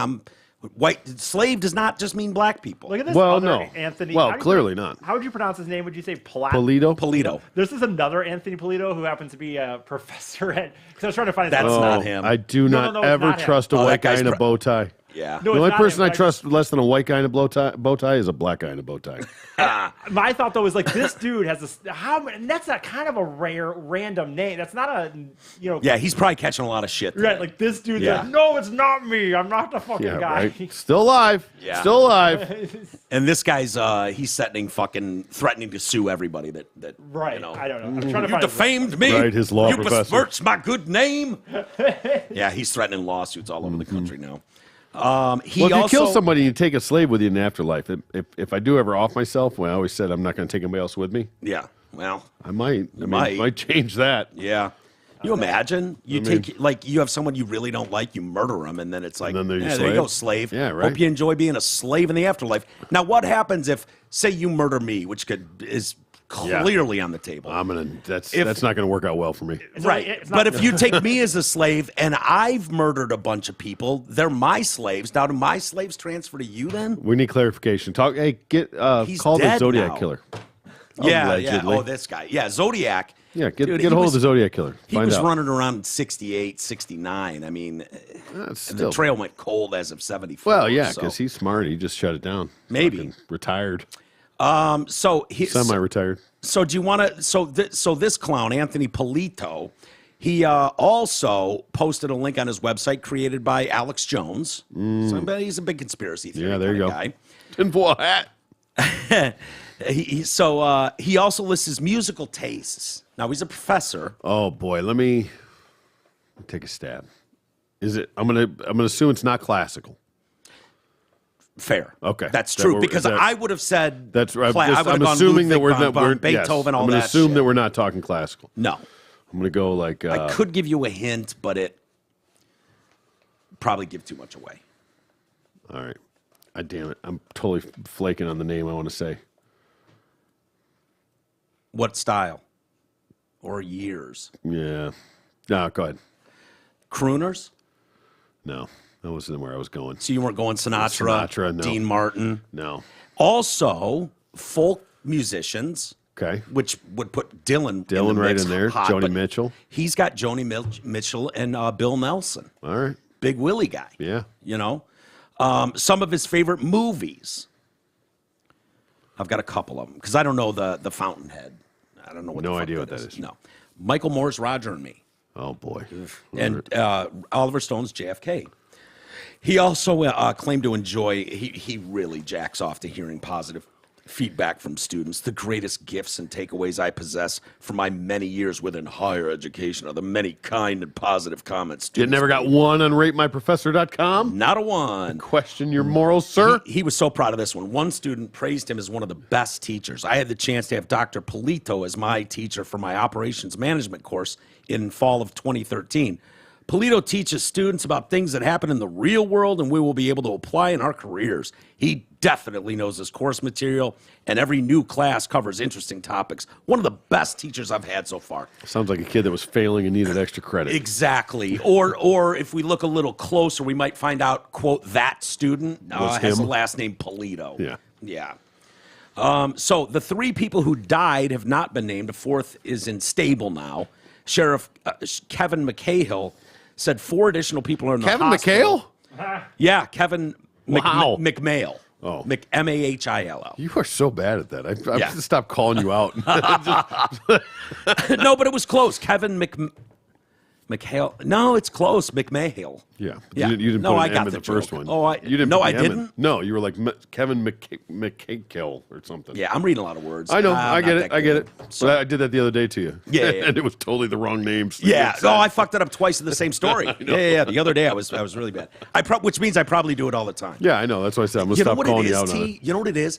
white slave does not just mean black people. Look at this Anthony. Well, clearly not. How would you pronounce his name? Would you say Polito? This is another Anthony Polito who happens to be a professor at. Because I was trying to find. That's not him. I do not ever trust a white guy in a bow tie. Yeah. The only person I trust less than a white guy in a bow tie is a black guy in a bow tie. My thought though is like this dude has this. And that's a kind of a random name. That's not a Yeah, he's probably catching a lot of shit. Right, like this dude's like, no, it's not me. I'm not the fucking guy. Right. Still alive. Yeah. Still alive. And this guy's he's threatening to sue everybody that right. I don't know. I'm trying to you defamed me. Right, his law professor. You besmirched my good name. Yeah, he's threatening lawsuits all over the country now. If you kill somebody and you take a slave with you in the afterlife, if I do ever off myself, I always said I'm not going to take anybody else with me. Yeah, well, I might change that. Yeah. You imagine you have someone you really don't like, you murder them, and then it's like, there you go, slave. Yeah, right. Hope you enjoy being a slave in the afterlife. Now, what happens if, say, you murder me, which is clearly on the table? That's not going to work out well for me. Right. But if you take me as a slave and I've murdered a bunch of people, they're my slaves. Now, do my slaves transfer to you then? We need clarification. Call the Zodiac Killer. Yeah. Allegedly. Oh, this guy. Yeah, Zodiac. Yeah, get a hold of the Zodiac Killer. He was running around 68, 69. I mean, the trail went cold as of 74. Well, yeah, because he's smart. He just shut it down. Maybe. Retired. Semi-retired. So do you want to? So this clown, Anthony Polito, he also posted a link on his website created by Alex Jones. So he's a big conspiracy theory. Yeah, there you go. Guy. Tinfoil hat. He also lists his musical tastes. Now he's a professor. Oh boy, let me take a stab. Is it? I'm gonna assume it's not classical. Fair. Okay, that's true because I would have said that's right. I'm assuming that we're Beethoven. All I'm that. Assume that we're not talking classical. No, I'm gonna go like. I could give you a hint, but it probably give too much away. All right. Damn it! I'm totally flaking on the name I want to say. What style? Or years? Yeah. No, go ahead. Crooners? No, that wasn't where I was going. So you weren't going Sinatra, no. Dean Martin? No. Also, folk musicians. Okay. Which would put Dylan right in there. Joni Mitchell. He's got Joni Mitchell and Bill Nelson. All right. Big Willie guy. Yeah. You know? Some of his favorite movies. I've got a couple of them because I don't know the Fountainhead. I don't know what. No idea what that is. No, Michael Moore's Roger and Me. Oh, boy. And Oliver Stone's JFK. He also claimed to enjoy, he really jacks off to hearing positive feedback from students. The greatest gifts and takeaways I possess from my many years within higher education are the many kind and positive comments. You never got one on ratemyprofessor.com? Not a one. Question your morals, sir? He was so proud of this one. One student praised him as one of the best teachers. I had the chance to have Dr. Polito as my teacher for my operations management course in fall of 2013. Polito teaches students about things that happen in the real world and we will be able to apply in our careers. He definitely knows his course material, and every new class covers interesting topics. One of the best teachers I've had so far. Sounds like a kid that was failing and needed extra credit. Exactly. Or if we look a little closer, we might find out, quote, that student has the last name Polito. Yeah. Yeah. So the 3 people who died have not been named. A 4th is unstable now. Sheriff Kevin McCahill said 4 additional are in the hospital. Kevin McHale? Yeah, Kevin McMahill. Oh. M-A-H-I-L-L. You are so bad at that. I have to stop calling you out. No, but it was close. Kevin McHale. No, it's close. McMahill. Yeah. You didn't put an M in the first one. Oh, you didn't no, put I the M in. didn't? No, you were like Kevin McCahill or something. Yeah, I'm reading a lot of words. I know. I get it. So, But I did that the other day to you. Yeah. And it was totally the wrong names. Yeah. No, I fucked it up twice in the same story. Yeah. The other day I was really bad. Which means I probably do it all the time. Yeah, I know. That's why I said I'm going to stop calling you out on it. You know what it is?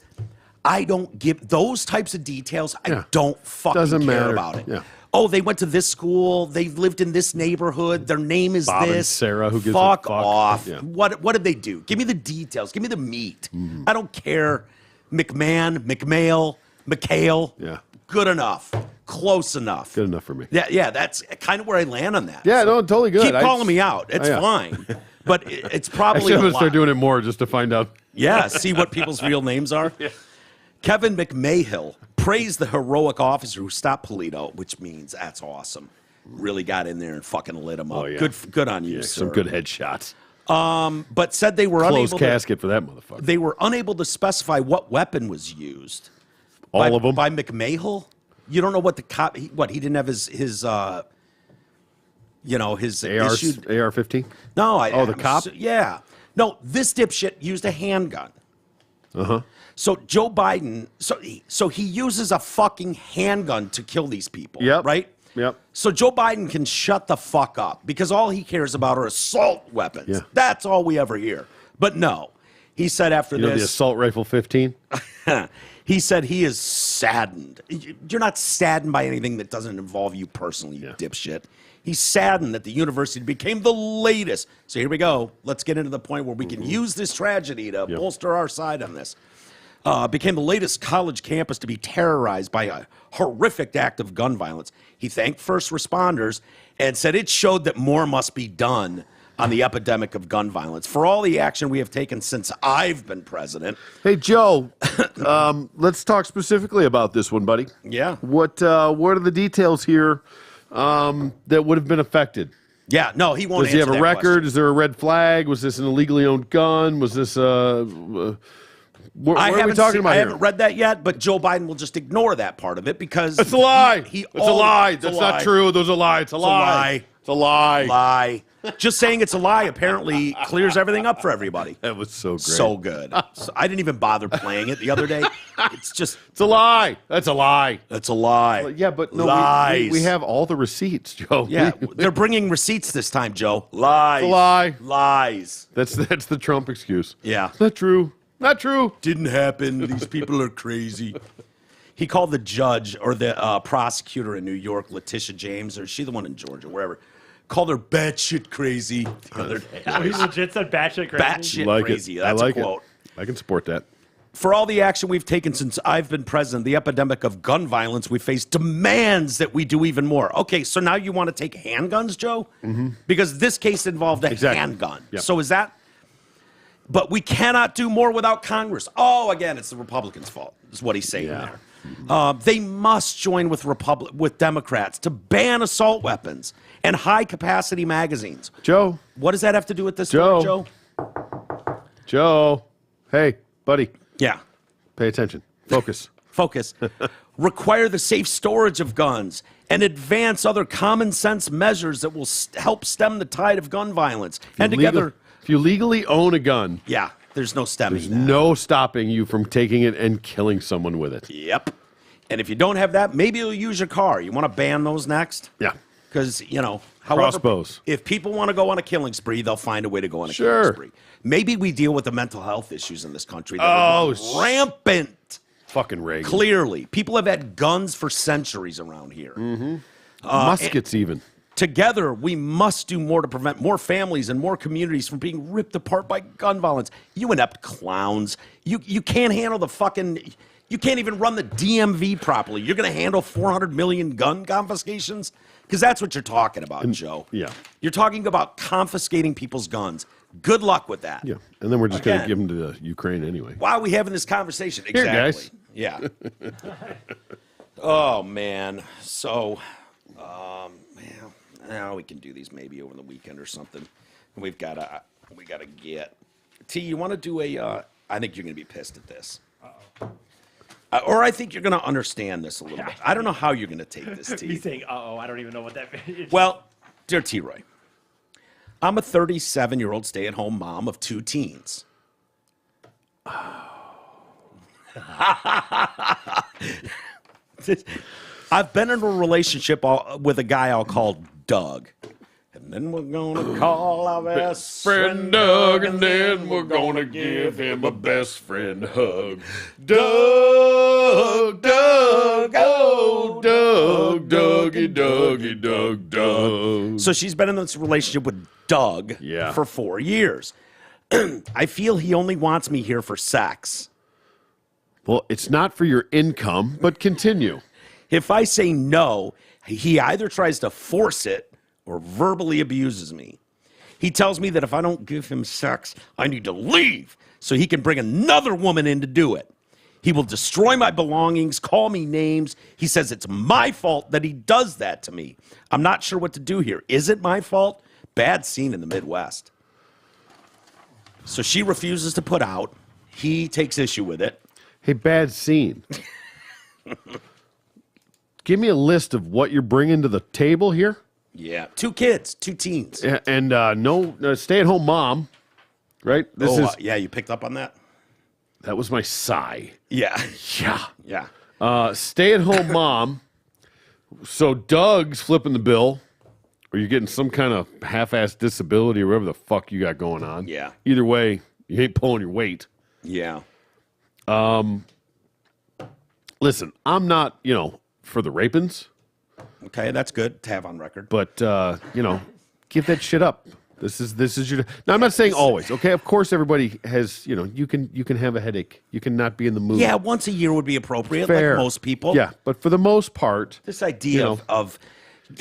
I don't give those types of details. I don't fucking care about it. Yeah. Oh, they went to this school. They lived in this neighborhood. Their name is Bob this. And Sarah, who gives fuck a fuck off. Yeah. What did they do? Give me the details. Give me the meat. I don't care. McMahon, McMail, McHale. Yeah. Good enough. Close enough. Good enough for me. Yeah. That's kind of where I land on that. Yeah, no, totally good. Keep calling me out. It's fine. But it's probably I should start doing it more just to find out. Yeah, see what people's real names are. Yeah. Kevin McMahill praised the heroic officer who stopped Polito, which means that's awesome. Really got in there and fucking lit him up. Oh, yeah. Good on you, sir. Some good headshots. But said they were Closed casket for that motherfucker. They were unable to specify what weapon was used. All of them? By McMahill? You don't know what the cop... He didn't have his his AR-15? No. The cop? Yeah. No, this dipshit used a handgun. Uh-huh. So Joe Biden, so he uses a fucking handgun to kill these people, right? Yep. So Joe Biden can shut the fuck up because all he cares about are assault weapons. Yeah. That's all we ever hear. But no, he said after You know the this, assault rifle 15? he said he is saddened. You're not saddened by anything that doesn't involve you personally, you dipshit. He's saddened that the university became the latest. So here we go. Let's get into the point where we can use this tragedy to bolster our side on this. Became the latest college campus to be terrorized by a horrific act of gun violence. He thanked first responders and said it showed that more must be done on the epidemic of gun violence. For all the action we have taken since I've been president. Hey, Joe, let's talk specifically about this one, buddy. Yeah. What are the details here that would have been affected? Yeah, no, he won't. Does he have a record? Question. Is there a red flag? Was this an illegally owned gun? Was this what are we talking about I here? haven't read that yet, but Joe Biden will just ignore that part of it because it's a lie. It's a lie. That's not true. There's a lie. It's a lie. It's a lie. Lie. Just saying it's a lie apparently clears everything up for everybody. That was so great. So good. So I didn't even bother playing it the other day. It's a lie. That's a lie. That's a lie. Well, yeah, but no, lies. we have all the receipts, Joe. Yeah, they're bringing receipts this time, Joe. Lies. It's a lie. Lies. That's the Trump excuse. Yeah. It's not true. Not true. Didn't happen. These people are crazy. He called the judge or the prosecutor in New York, Letitia James, or is she the one in Georgia, wherever, called her batshit crazy the other day. He legit said batshit crazy? Batshit crazy. That's a quote. I can support that. For all the action we've taken since I've been president, the epidemic of gun violence we face demands that we do even more. Okay, so now you want to take handguns, Joe? Mm-hmm. Because this case involved a handgun. Yep. So is that... But we cannot do more without Congress. Oh, again, it's the Republicans' fault, is what he's saying there. They must join with Democrats to ban assault weapons and high-capacity magazines. Joe. What does that have to do with this story, Joe? Joe. Hey, buddy. Yeah. Pay attention. Focus. Focus. require the safe storage of guns, and advance other common sense measures that will help stem the tide of gun violence. And together, if you legally own a gun, yeah, there's no stemming. There's no stopping you from taking it and killing someone with it. Yep. And if you don't have that, maybe you'll use your car. You want to ban those next? Yeah. Because, however, crossbows. If people want to go on a killing spree, they'll find a way to go on a killing spree. Maybe we deal with the mental health issues in this country that are rampant. Fucking Reagan. Clearly. People have had guns for centuries around here. Mm-hmm. Muskets even. Together, we must do more to prevent more families and more communities from being ripped apart by gun violence. You inept clowns. You can't handle the fucking... You can't even run the DMV properly. You're going to handle 400 million gun confiscations? Because that's what you're talking about, Joe. Yeah. You're talking about confiscating people's guns. Good luck with that. Yeah. And then we're just going to give them to Ukraine anyway. Why are we having this conversation? Here, Exactly. guys. Yeah. Oh, man. So, now we can do these maybe over the weekend or something. We got to get. T, you want to do a, I think you're going to be pissed at this. Or I think you're going to understand this a little bit. I don't know how you're going to take this, T. Me saying, I don't even know what that means. Well, dear T-Roy, I'm a 37-year-old stay-at-home mom of 2 teens. I've been in a relationship with a guy I'll call Doug. And then we're going to call our best friend Doug, and then we're going to give him a best friend hug. Doug, Doug, oh, Doug, Dougie, Dougie, Doug, Doug. So she's been in this relationship with Doug for 4 years. I feel he only wants me here for sex. Well, it's not for your income, but continue. If I say no, he either tries to force it or verbally abuses me. He tells me that if I don't give him sex, I need to leave so he can bring another woman in to do it. He will destroy my belongings, call me names. He says it's my fault that he does that to me. I'm not sure what to do here. Is it my fault? Bad scene in the Midwest. So she refuses to put out. He takes issue with it. Hey, bad scene. Give me a list of what you're bringing to the table here. Yeah, 2 kids, 2 teens. Yeah, and no stay-at-home mom, right? Yeah, you picked up on that? That was my sigh. Yeah. Yeah. Stay-at-home mom. So Doug's flipping the bill, or you're getting some kind of half-assed disability or whatever the fuck you got going on. Yeah. Either way, you ain't pulling your weight. Yeah. Listen, I'm not, for the rapins. Okay, that's good to have on record. But give that shit up. This is your. Now, I'm not saying always. Okay, of course, everybody has. You can have a headache. You can not be in the mood. Yeah, once a year would be appropriate, Fair. like most people. Yeah, but for the most part, this idea of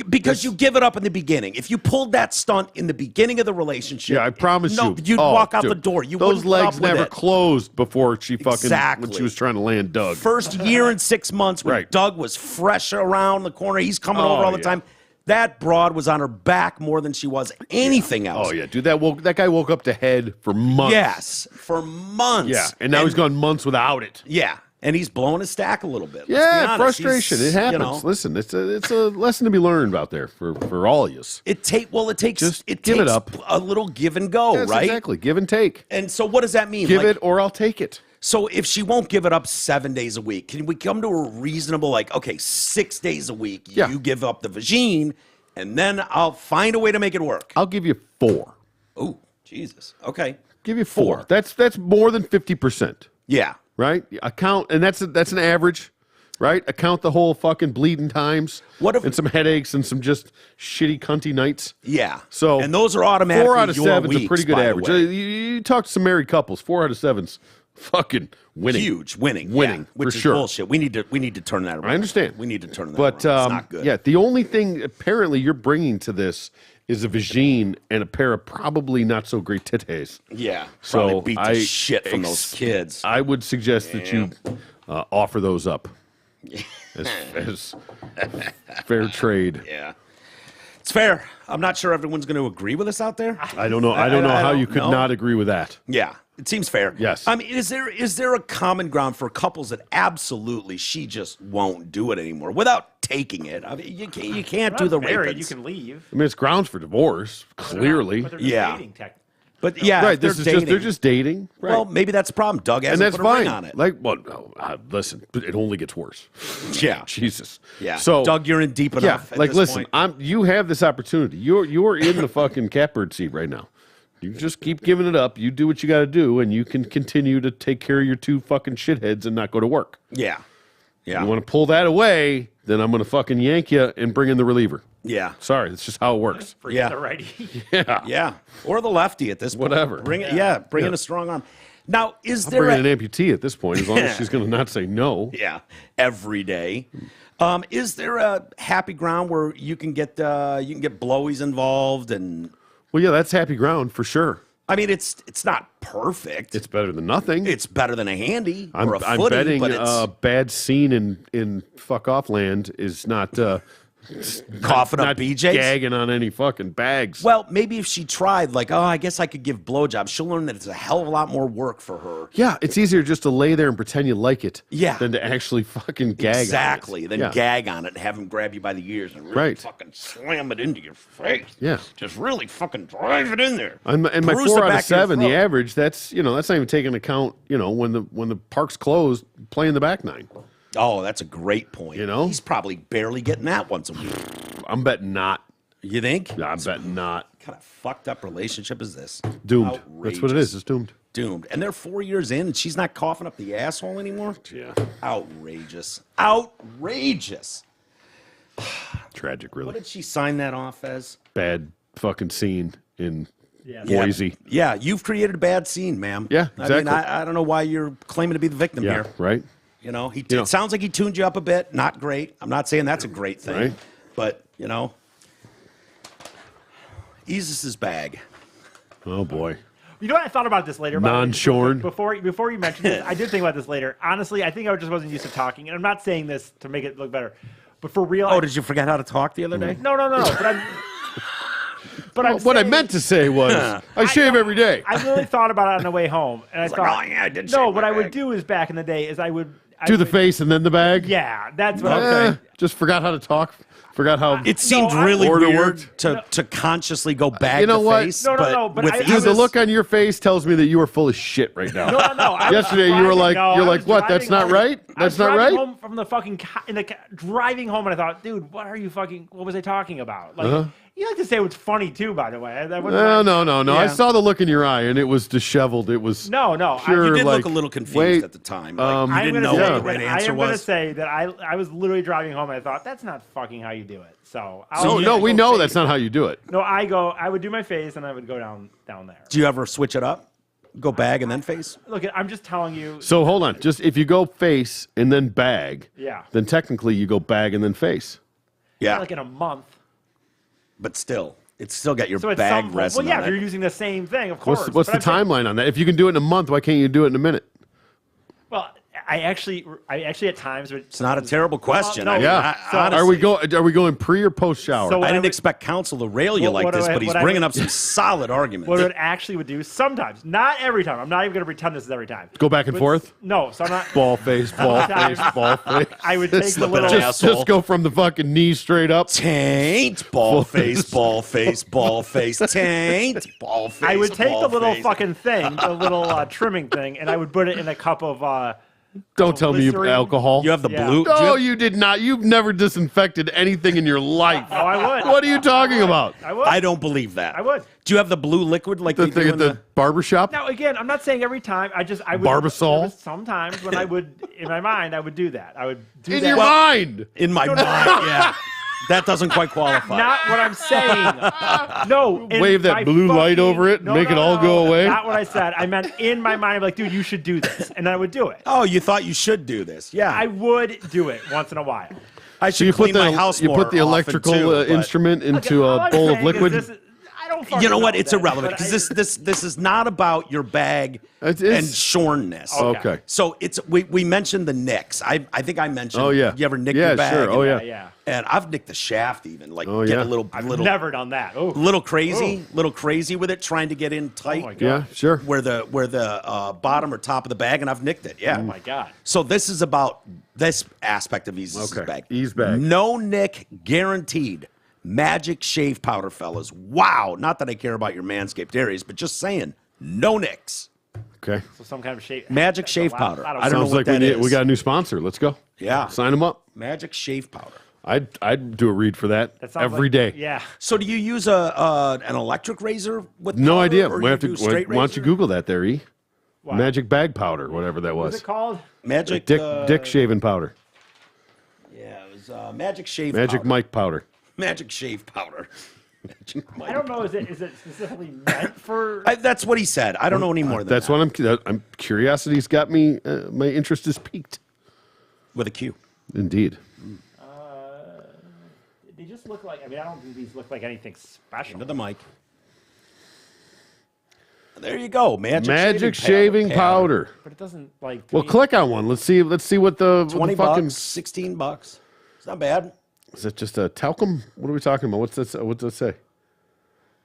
because you give it up in the beginning. If you pulled that stunt in the beginning of the relationship, I promise you'd walk out the door. Those legs never closed before she fucking when she was trying to land Doug. First year and 6 months when Doug was fresh around the corner, he's coming over all the time. That broad was on her back more than she was anything else. Oh yeah, dude, that guy woke up to head for months. Yes, for months. Yeah, and now he's gone months without it. Yeah. And he's blowing his stack a little bit. Yeah, frustration. It happens. Listen, it's a lesson to be learned out there for all of you. It takes give it up. A little give and go, yes, right? Exactly. Give and take. And so what does that mean? Give it or I'll take it. So if she won't give it up 7 days a week, can we come to a reasonable 6 days a week, you give up the vagine, and then I'll find a way to make it work? I'll give you 4. Oh, Jesus. Okay. Give you 4. That's more than 50%. Yeah. Right? Account, and that's an average, right? Account the whole fucking bleeding times, and some headaches and some just shitty cunty nights. Yeah. So and those are automatically 4 out of 7 is a pretty good by the average. way. You talk to some married couples, 4 out of 7's fucking winning. Huge winning, for which is sure. Bullshit. We need to turn that around. I understand. We need to turn that but, around. It's not good. Yeah, the only thing apparently you're bringing to this is a vagine and a pair of probably not so great titties. Yeah, so probably beat the shit from those kids. I would suggest that you offer those up as fair trade. Yeah. It's fair. I'm not sure everyone's going to agree with us out there. I don't know. I don't know how you could not agree with that. Yeah, it seems fair. Yes. I mean, is there a common ground for couples that absolutely she just won't do it anymore without taking it? I mean, you can't do the married, raping. you can leave. I mean, it's grounds for divorce, clearly. But they're just dating, But yeah, right. They're just dating. Right. Well, maybe that's the problem. Doug hasn't and that's put a ring fine. on it. Like, well, listen, but it only gets worse. Yeah, Jesus. Yeah. So, Doug, you're in deep enough. Yeah. Like, listen, you have this opportunity. You're in the fucking catbird seat right now. You just keep giving it up. You do what you got to do, and you can continue to take care of your two fucking shitheads and not go to work. Yeah. Yeah. You want to pull that away, then I'm going to fucking yank you and bring in the reliever. Yeah. Sorry, that's just how it works. For the righty. Yeah. Yeah. Or the lefty at this point. Whatever. Bring in a strong arm. Now, is I'll there bring in an amputee at this point, as long as she's going to not say no. Yeah. Every day. Is there a happy ground where you can get blowies involved and? Well, yeah, that's happy ground for sure. I mean, it's not perfect. It's better than nothing. It's better than a handy I'm, or a I'm footy, betting but a bad scene in fuck off land is not coughing not up BJ's, gagging on any fucking bags. Well, maybe if she tried, like, I guess I could give blowjobs, she'll learn that it's a hell of a lot more work for her. Yeah, it's easier just to lay there and pretend you like it. Yeah. Than to actually fucking gag. Exactly. On it. Then gag on it and have him grab you by the ears and really fucking slam it into your face. Yeah. Just really fucking drive it in there. And my 4 out of 7, the average, that's not even taking into account, when the park's closed, playing the back nine. Oh, that's a great point. He's probably barely getting that once a week. I'm betting not. You think? Yeah, I'm betting not. What kind of fucked up relationship is this? Doomed. Outrageous. That's what it is. It's doomed. Doomed. And they're 4 years in and she's not coughing up the asshole anymore? Yeah. Outrageous. Outrageous. Tragic, really. What did she sign that off as? Bad fucking scene in Boise. Yeah, you've created a bad scene, ma'am. Yeah, exactly. I mean, I don't know why you're claiming to be the victim here. Right. It sounds like he tuned you up a bit. Not great. I'm not saying that's a great thing. Right. But, eases his bag. Oh, boy. You know what? I thought about this later. Non-shorn. Before you mentioned this, I did think about this later. Honestly, I think I just wasn't used to talking. And I'm not saying this to make it look better. But for real. Oh, did you forget how to talk the other day? No. But what I meant to say was, I shave every day. I really thought about it on the way home, and I thought, I did. No, what I would do is back in the day is I would do the face and then the bag. Yeah, that's what I'm saying. Just forgot how to talk. Forgot how it seemed really weird to consciously go bag the face. No. But the look on your face tells me that you are full of shit right now. No. Yesterday you were like, what? That's not right. That's not right. Home from the fucking driving home, and I thought, dude, what was I talking about? Like, you like to say it was funny too, by the way. No. Yeah. I saw the look in your eye, and it was disheveled. It was no. Pure, you did look a little confused at the time. Like, you didn't know what the right answer was. I'm going to say that I was literally driving home, and I thought, that's not fucking how you do it. So we know that's not how you do it. No, I would do my face, and I would go down there. Do you ever switch it up? Go bag and then face? Look, I'm just telling you. So hold on. Just if you go face and then bag, then technically you go bag and then face. Yeah. Like in a month. But still, it's still got your bag resin. Well, yeah, if you're using the same thing, of course. What's the timeline on that? If you can do it in a month, why can't you do it in a minute? Well, I actually at times. It's not a terrible question. Well, no, are we going pre or post shower? So I didn't expect counsel to rail you like this, but he's bringing up some solid arguments. What it actually would do sometimes, not every time. I'm not even going to pretend this is every time. Go back and forth. No, so I'm not. Ball face, ball face, ball face. I would take the little. Just go from the fucking knee straight up. Taint, ball face, ball face, ball face, taint, ball face. I would take the little fucking thing, the little trimming thing, and I would put it in a cup of. Don't tell me you have alcohol. You have the blue. No, you did not. You've never disinfected anything in your life. Oh, I would. What are you talking about? I would. I don't believe that. I would. Do you have the blue liquid like the thing at the barbershop? Oh, Now, again, I'm not saying every time. I would. Barbasol? Sometimes when I would, in my mind, I would do that. I would do in that. your mind. In my mind, yeah. That doesn't quite qualify. Not what I'm saying. No. Wave that blue light over it, make it all go away. Not what I said. I meant in my mind, I'm like, dude, you should do this. And I would do it. Oh, you thought you should do this. Yeah. I would do it once in a while. I should clean my house more. You put the electrical instrument into a bowl of liquid. You know what? It's irrelevant because this is not about your bag and shornness. Okay. So we mentioned the nicks. I think I mentioned. Oh yeah. You ever nick your bag? Sure. Oh yeah. And I've nicked the shaft even, like get a little. I've never done that. Oh, little crazy with it, trying to get in tight. Oh my God. Yeah, sure. Where the bottom or top of the bag, and I've nicked it. Yeah. Oh my God. So this is about this aspect of Ease's bag. Ease bag. No nick guaranteed. Magic shave powder, fellas. Wow. Not that I care about your Manscaped areas, but just saying, no nicks. Okay. So some kind of shave. Magic shave powder. I don't know Sounds what like that is. we got a new sponsor. Let's go. Yeah. Sign them up. Magic shave powder. I'd do a read for that every day. Yeah. So do you use an electric razor with No powder, idea. or We you have to. do straight Why don't you razor? Google that there, E? What? Magic bag powder, whatever that was. What's it called? Magic Dick shaving powder. Yeah, it was magic shave Magic powder. Mike powder. Magic shave powder. I don't know. Is it specifically meant for? That's what he said. I don't know any more than That's that. what I'm. Curiosity's got me. My interest is piqued. With a Q. Indeed. They just look like. I mean, I don't think these look like anything special. Into the mic. There you go. Magic shaving powder. But it doesn't like. Well, click on one. Let's see what the 20 fucking. bucks, $16. It's not bad. Is it just a talcum? What are we talking about? What's that? What does it say?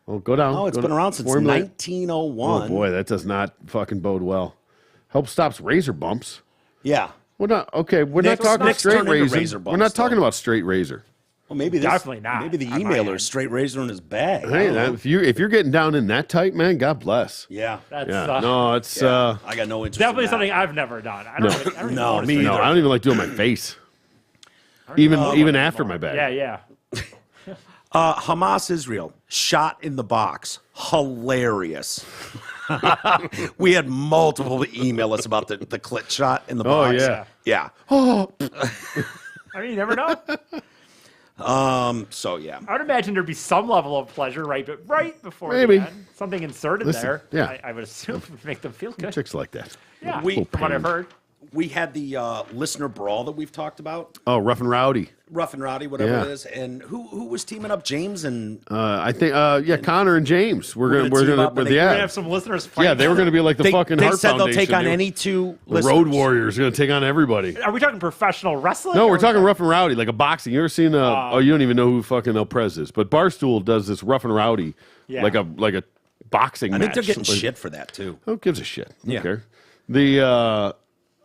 Well, go down. Oh, it's been around since formulate. 1901. Oh boy, that does not fucking bode well. Help stops razor bumps. Yeah. We're not okay. We're not Nick's talking turned straight into razor. razor We're bumps, not talking though. about straight razor. Well, maybe this, Definitely not. Maybe the On my emailer end. straight razor in his bag. Hey, if you're getting down in that tight, man, God bless. Yeah. That's Yeah. No, it's I got no interest. definitely in that. something I've never done. I don't. I don't even No, notice me it. no. either. I don't even like doing my face. Even after my bag. Yeah, yeah. Hamas Israel shot in the box. Hilarious. We had multiple email us about the clit shot in the box. yeah. Yeah. I mean, you never know. So yeah. I would imagine there'd be some level of pleasure right before Maybe. the end. Something inserted Listen, there. yeah. I would assume would make them feel good. Chicks like that. Yeah, We- from what I've heard. We had the listener brawl that we've talked about. Oh, rough and rowdy. Rough and Rowdy, whatever Yeah. it is. And who was teaming up? James and I think Connor and James. We're gonna gonna team up and We're gonna yeah. have some listeners fight. Yeah, they were gonna be like the fucking they Heart said they'll Foundation. take on They were- any two The listeners. Road Warriors are gonna take on everybody. Are we talking professional wrestling? No, or we're are we talking rough and rowdy, like a boxing. You ever seen? Oh, you don't even know who fucking El Prez is, but Barstool does this rough and rowdy, Yeah. like a boxing I match. think they're getting Like, shit for that too. Who gives a shit? I don't Yeah. care. The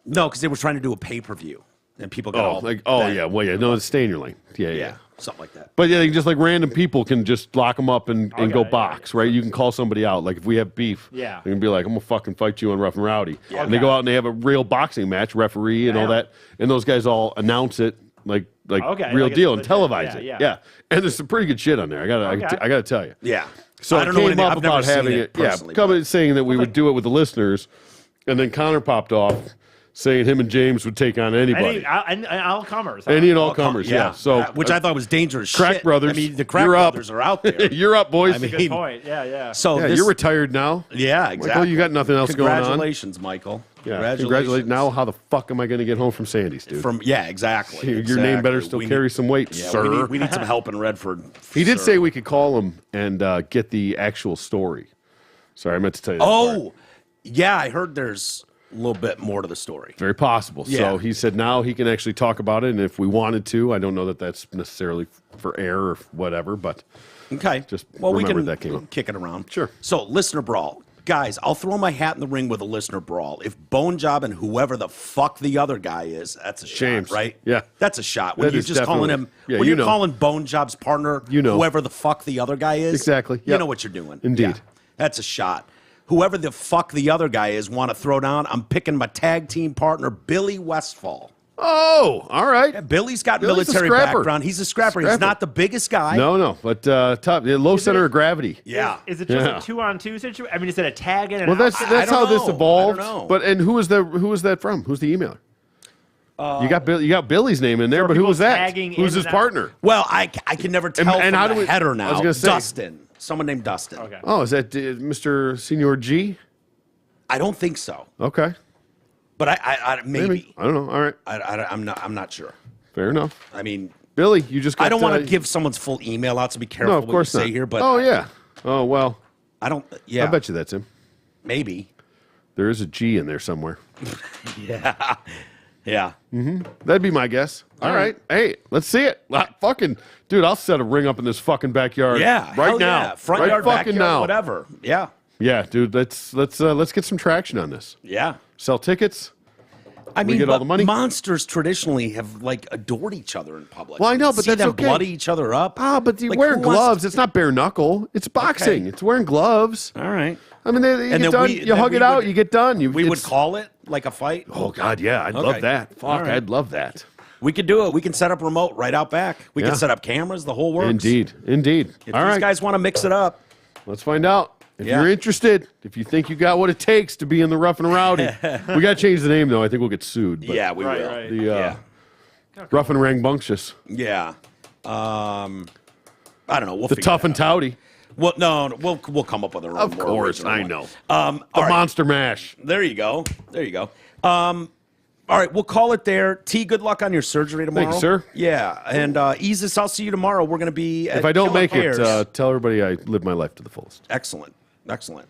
No, because they were trying to do a pay-per-view. And people got all bent. no, stay in your lane. Yeah, Yeah, something like that. But yeah, just like random people can just lock them up and go Okay, box, right? You can call somebody out. Like if we have beef, Yeah. you can be like, I'm gonna fucking fight you on Rough and Rowdy. Yeah. And they go out and they have a real boxing match, referee and all Yeah. that, and those guys all announce it like Okay, real like it's deal and legit. televise Yeah, it. yeah. And there's some pretty good shit on there. I Okay. gotta tell you. Yeah. So I it don't know came anything. up I've never about seen having it personally, coming saying that we would do it with the listeners, and then Connor popped off saying him and James would take on anybody. and all comers. Any and all comers, yeah. So which I thought was dangerous. Crack shit. Brothers, I mean, the Crack you're up. Brothers are out there. You're up, boys. I mean, Good point. Yeah, yeah. So yeah, this, you're retired now. Yeah, Michael, exactly. you got nothing else going on. Congratulations, Michael. Yeah, Congratulations. Now, how the fuck am I going to get home from Sandy's, dude? Exactly. Your name better still We carry need- some weight, Yeah, sir. we need some help in Redford. He did sir. say we could call him and get the actual story. Sorry, I meant to tell you that part. Oh, yeah, I heard there's a little bit more to the story. Very possible. Yeah. So he said now he can actually talk about it, and if we wanted to, I don't know that that's necessarily for air or whatever, but Okay. Just we remember can that came up. kick it around. Sure. So, listener brawl. Guys, I'll throw my hat in the ring with a listener brawl. If Bone Job and whoever the fuck the other guy is, that's a shot, James. right? Yeah. That's a shot. When That you're is just calling definitely- him, Yeah, when you you're know. calling Bone Job's partner, You know. whoever the fuck the other guy is. Exactly. You Yep. know what you're doing. Indeed. Yeah. That's a shot. Whoever the fuck the other guy is want to throw down, I'm picking my tag team partner, Billy Westfall. Oh, all right. Yeah, Billy's got Billy's a military scrapper. background. He's a scrapper. He's Scrapper. not the biggest guy. No, but top, low center of gravity. Yeah. Is it just Yeah. a 2-on-2 situation? I mean, is it a tag in? Well, that's I don't how this know. evolved. I don't know. But and who was that from? Who's the emailer? You got Billy's name in there, are but who people was that? tagging Who's in his that? partner? Well, I can never tell and from how do the we- header I now. was gonna say- Dustin. Someone named Dustin. Okay. Oh, is that Mr. Senior G? I don't think so, Okay, but I maybe. I don't know. All right, I'm not sure. fair enough. I mean, Billy, you just got, I don't want to give someone's full email out, so be careful No, of what course you not. say here. But oh yeah. Oh well. I don't. Yeah, I bet you that's him. maybe. There is a G in there somewhere. Yeah. Yeah. That'd be my guess. All right. Hey, let's see it. Fucking dude, I'll set a ring up in this fucking backyard. Yeah. Right now. Yeah. Front right yard, fucking backyard, now. whatever. Yeah. Yeah, dude. Let's get some traction on this. Yeah. Sell tickets. I mean, get all the money. Monsters traditionally have like adored each other in public. Well, I know, but see that's them okay. bloody each other up. But Like, wearing who wants gloves. to- It's not bare knuckle. It's boxing. Okay. It's wearing gloves. All right. I mean, you And get then done, we- you then hug we it out, would- you get done. We would call it like a fight. Oh God, yeah, I'd Okay. love that. Fuck, All right. I'd love that. We could do it. We can set up remote right out back. We Yeah. can set up cameras. The whole works. Indeed. If All these right, guys want to mix it up, let's find out. If Yeah. you're interested, if you think you got what it takes to be in the rough and rowdy, we got to change the name though. I think we'll get sued. But yeah, we will. right. The Yeah. rough and rambunctious, Yeah. I don't know. We'll the figure tough it and out. touty. Well, no, we'll come up with our own. Of more course, original I one. know. The The all right. monster mash. There you go. There you go. All right, we'll call it there. T, good luck on your surgery tomorrow. Thank you, sir. Yeah, and Isis, I'll see you tomorrow. We're going to be at If I don't Killer make Cares. it, tell everybody I live my life to the fullest. Excellent.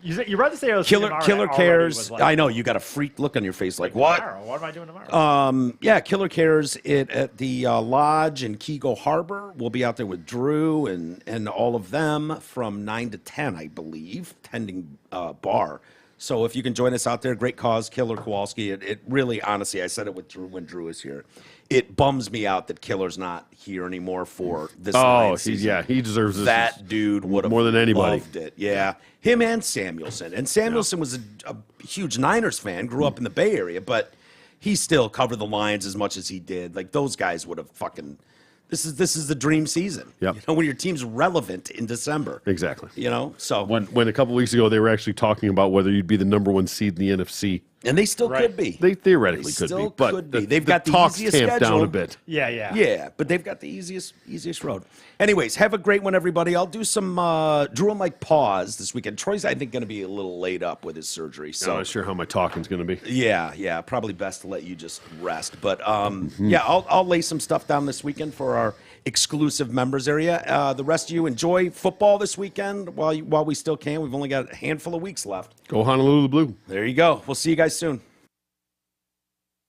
You rather say I was Killer tomorrow, Killer that already Cares. was like, I know you got a freaked look on your face. Like what? Tomorrow. What am I doing tomorrow? Yeah, Killer Cares at the Lodge in Kego Harbor. We'll be out there with Drew and all of them from 9 to 10, I believe, tending bar. So if you can join us out there, great cause, Killer Kowalski. It really, honestly, I said it with Drew when Drew is here. It bums me out that Killer's not here anymore for this. Season. He deserves this. That dude would have more than anybody. loved it. Yeah, him and Samuelson. And Samuelson was a huge Niners fan, grew up in the Bay Area, but he still covered the Lions as much as he did. Like those guys would have fucking. This is the dream season. Yep. You know, when your team's relevant in December. Exactly. You know, so When a couple weeks ago they were actually talking about whether you'd be the number one seed in the NFC. and they still could be. They theoretically could still be, but could be. the- They've the got the talks easiest tamped schedule. down a bit. Yeah. Yeah, but they've got the easiest road. Anyways, have a great one, everybody. I'll do some Drew and Mike pause this weekend. Troy's, I think, going to be a little laid up with his surgery. So I'm not sure how my talking's going to be. yeah, probably best to let you just rest. But yeah, I'll lay some stuff down this weekend for our exclusive members area. The rest of you enjoy football this weekend while we still can. We've only got a handful of weeks left. Go Honolulu Blue. There you go. We'll see you guys soon.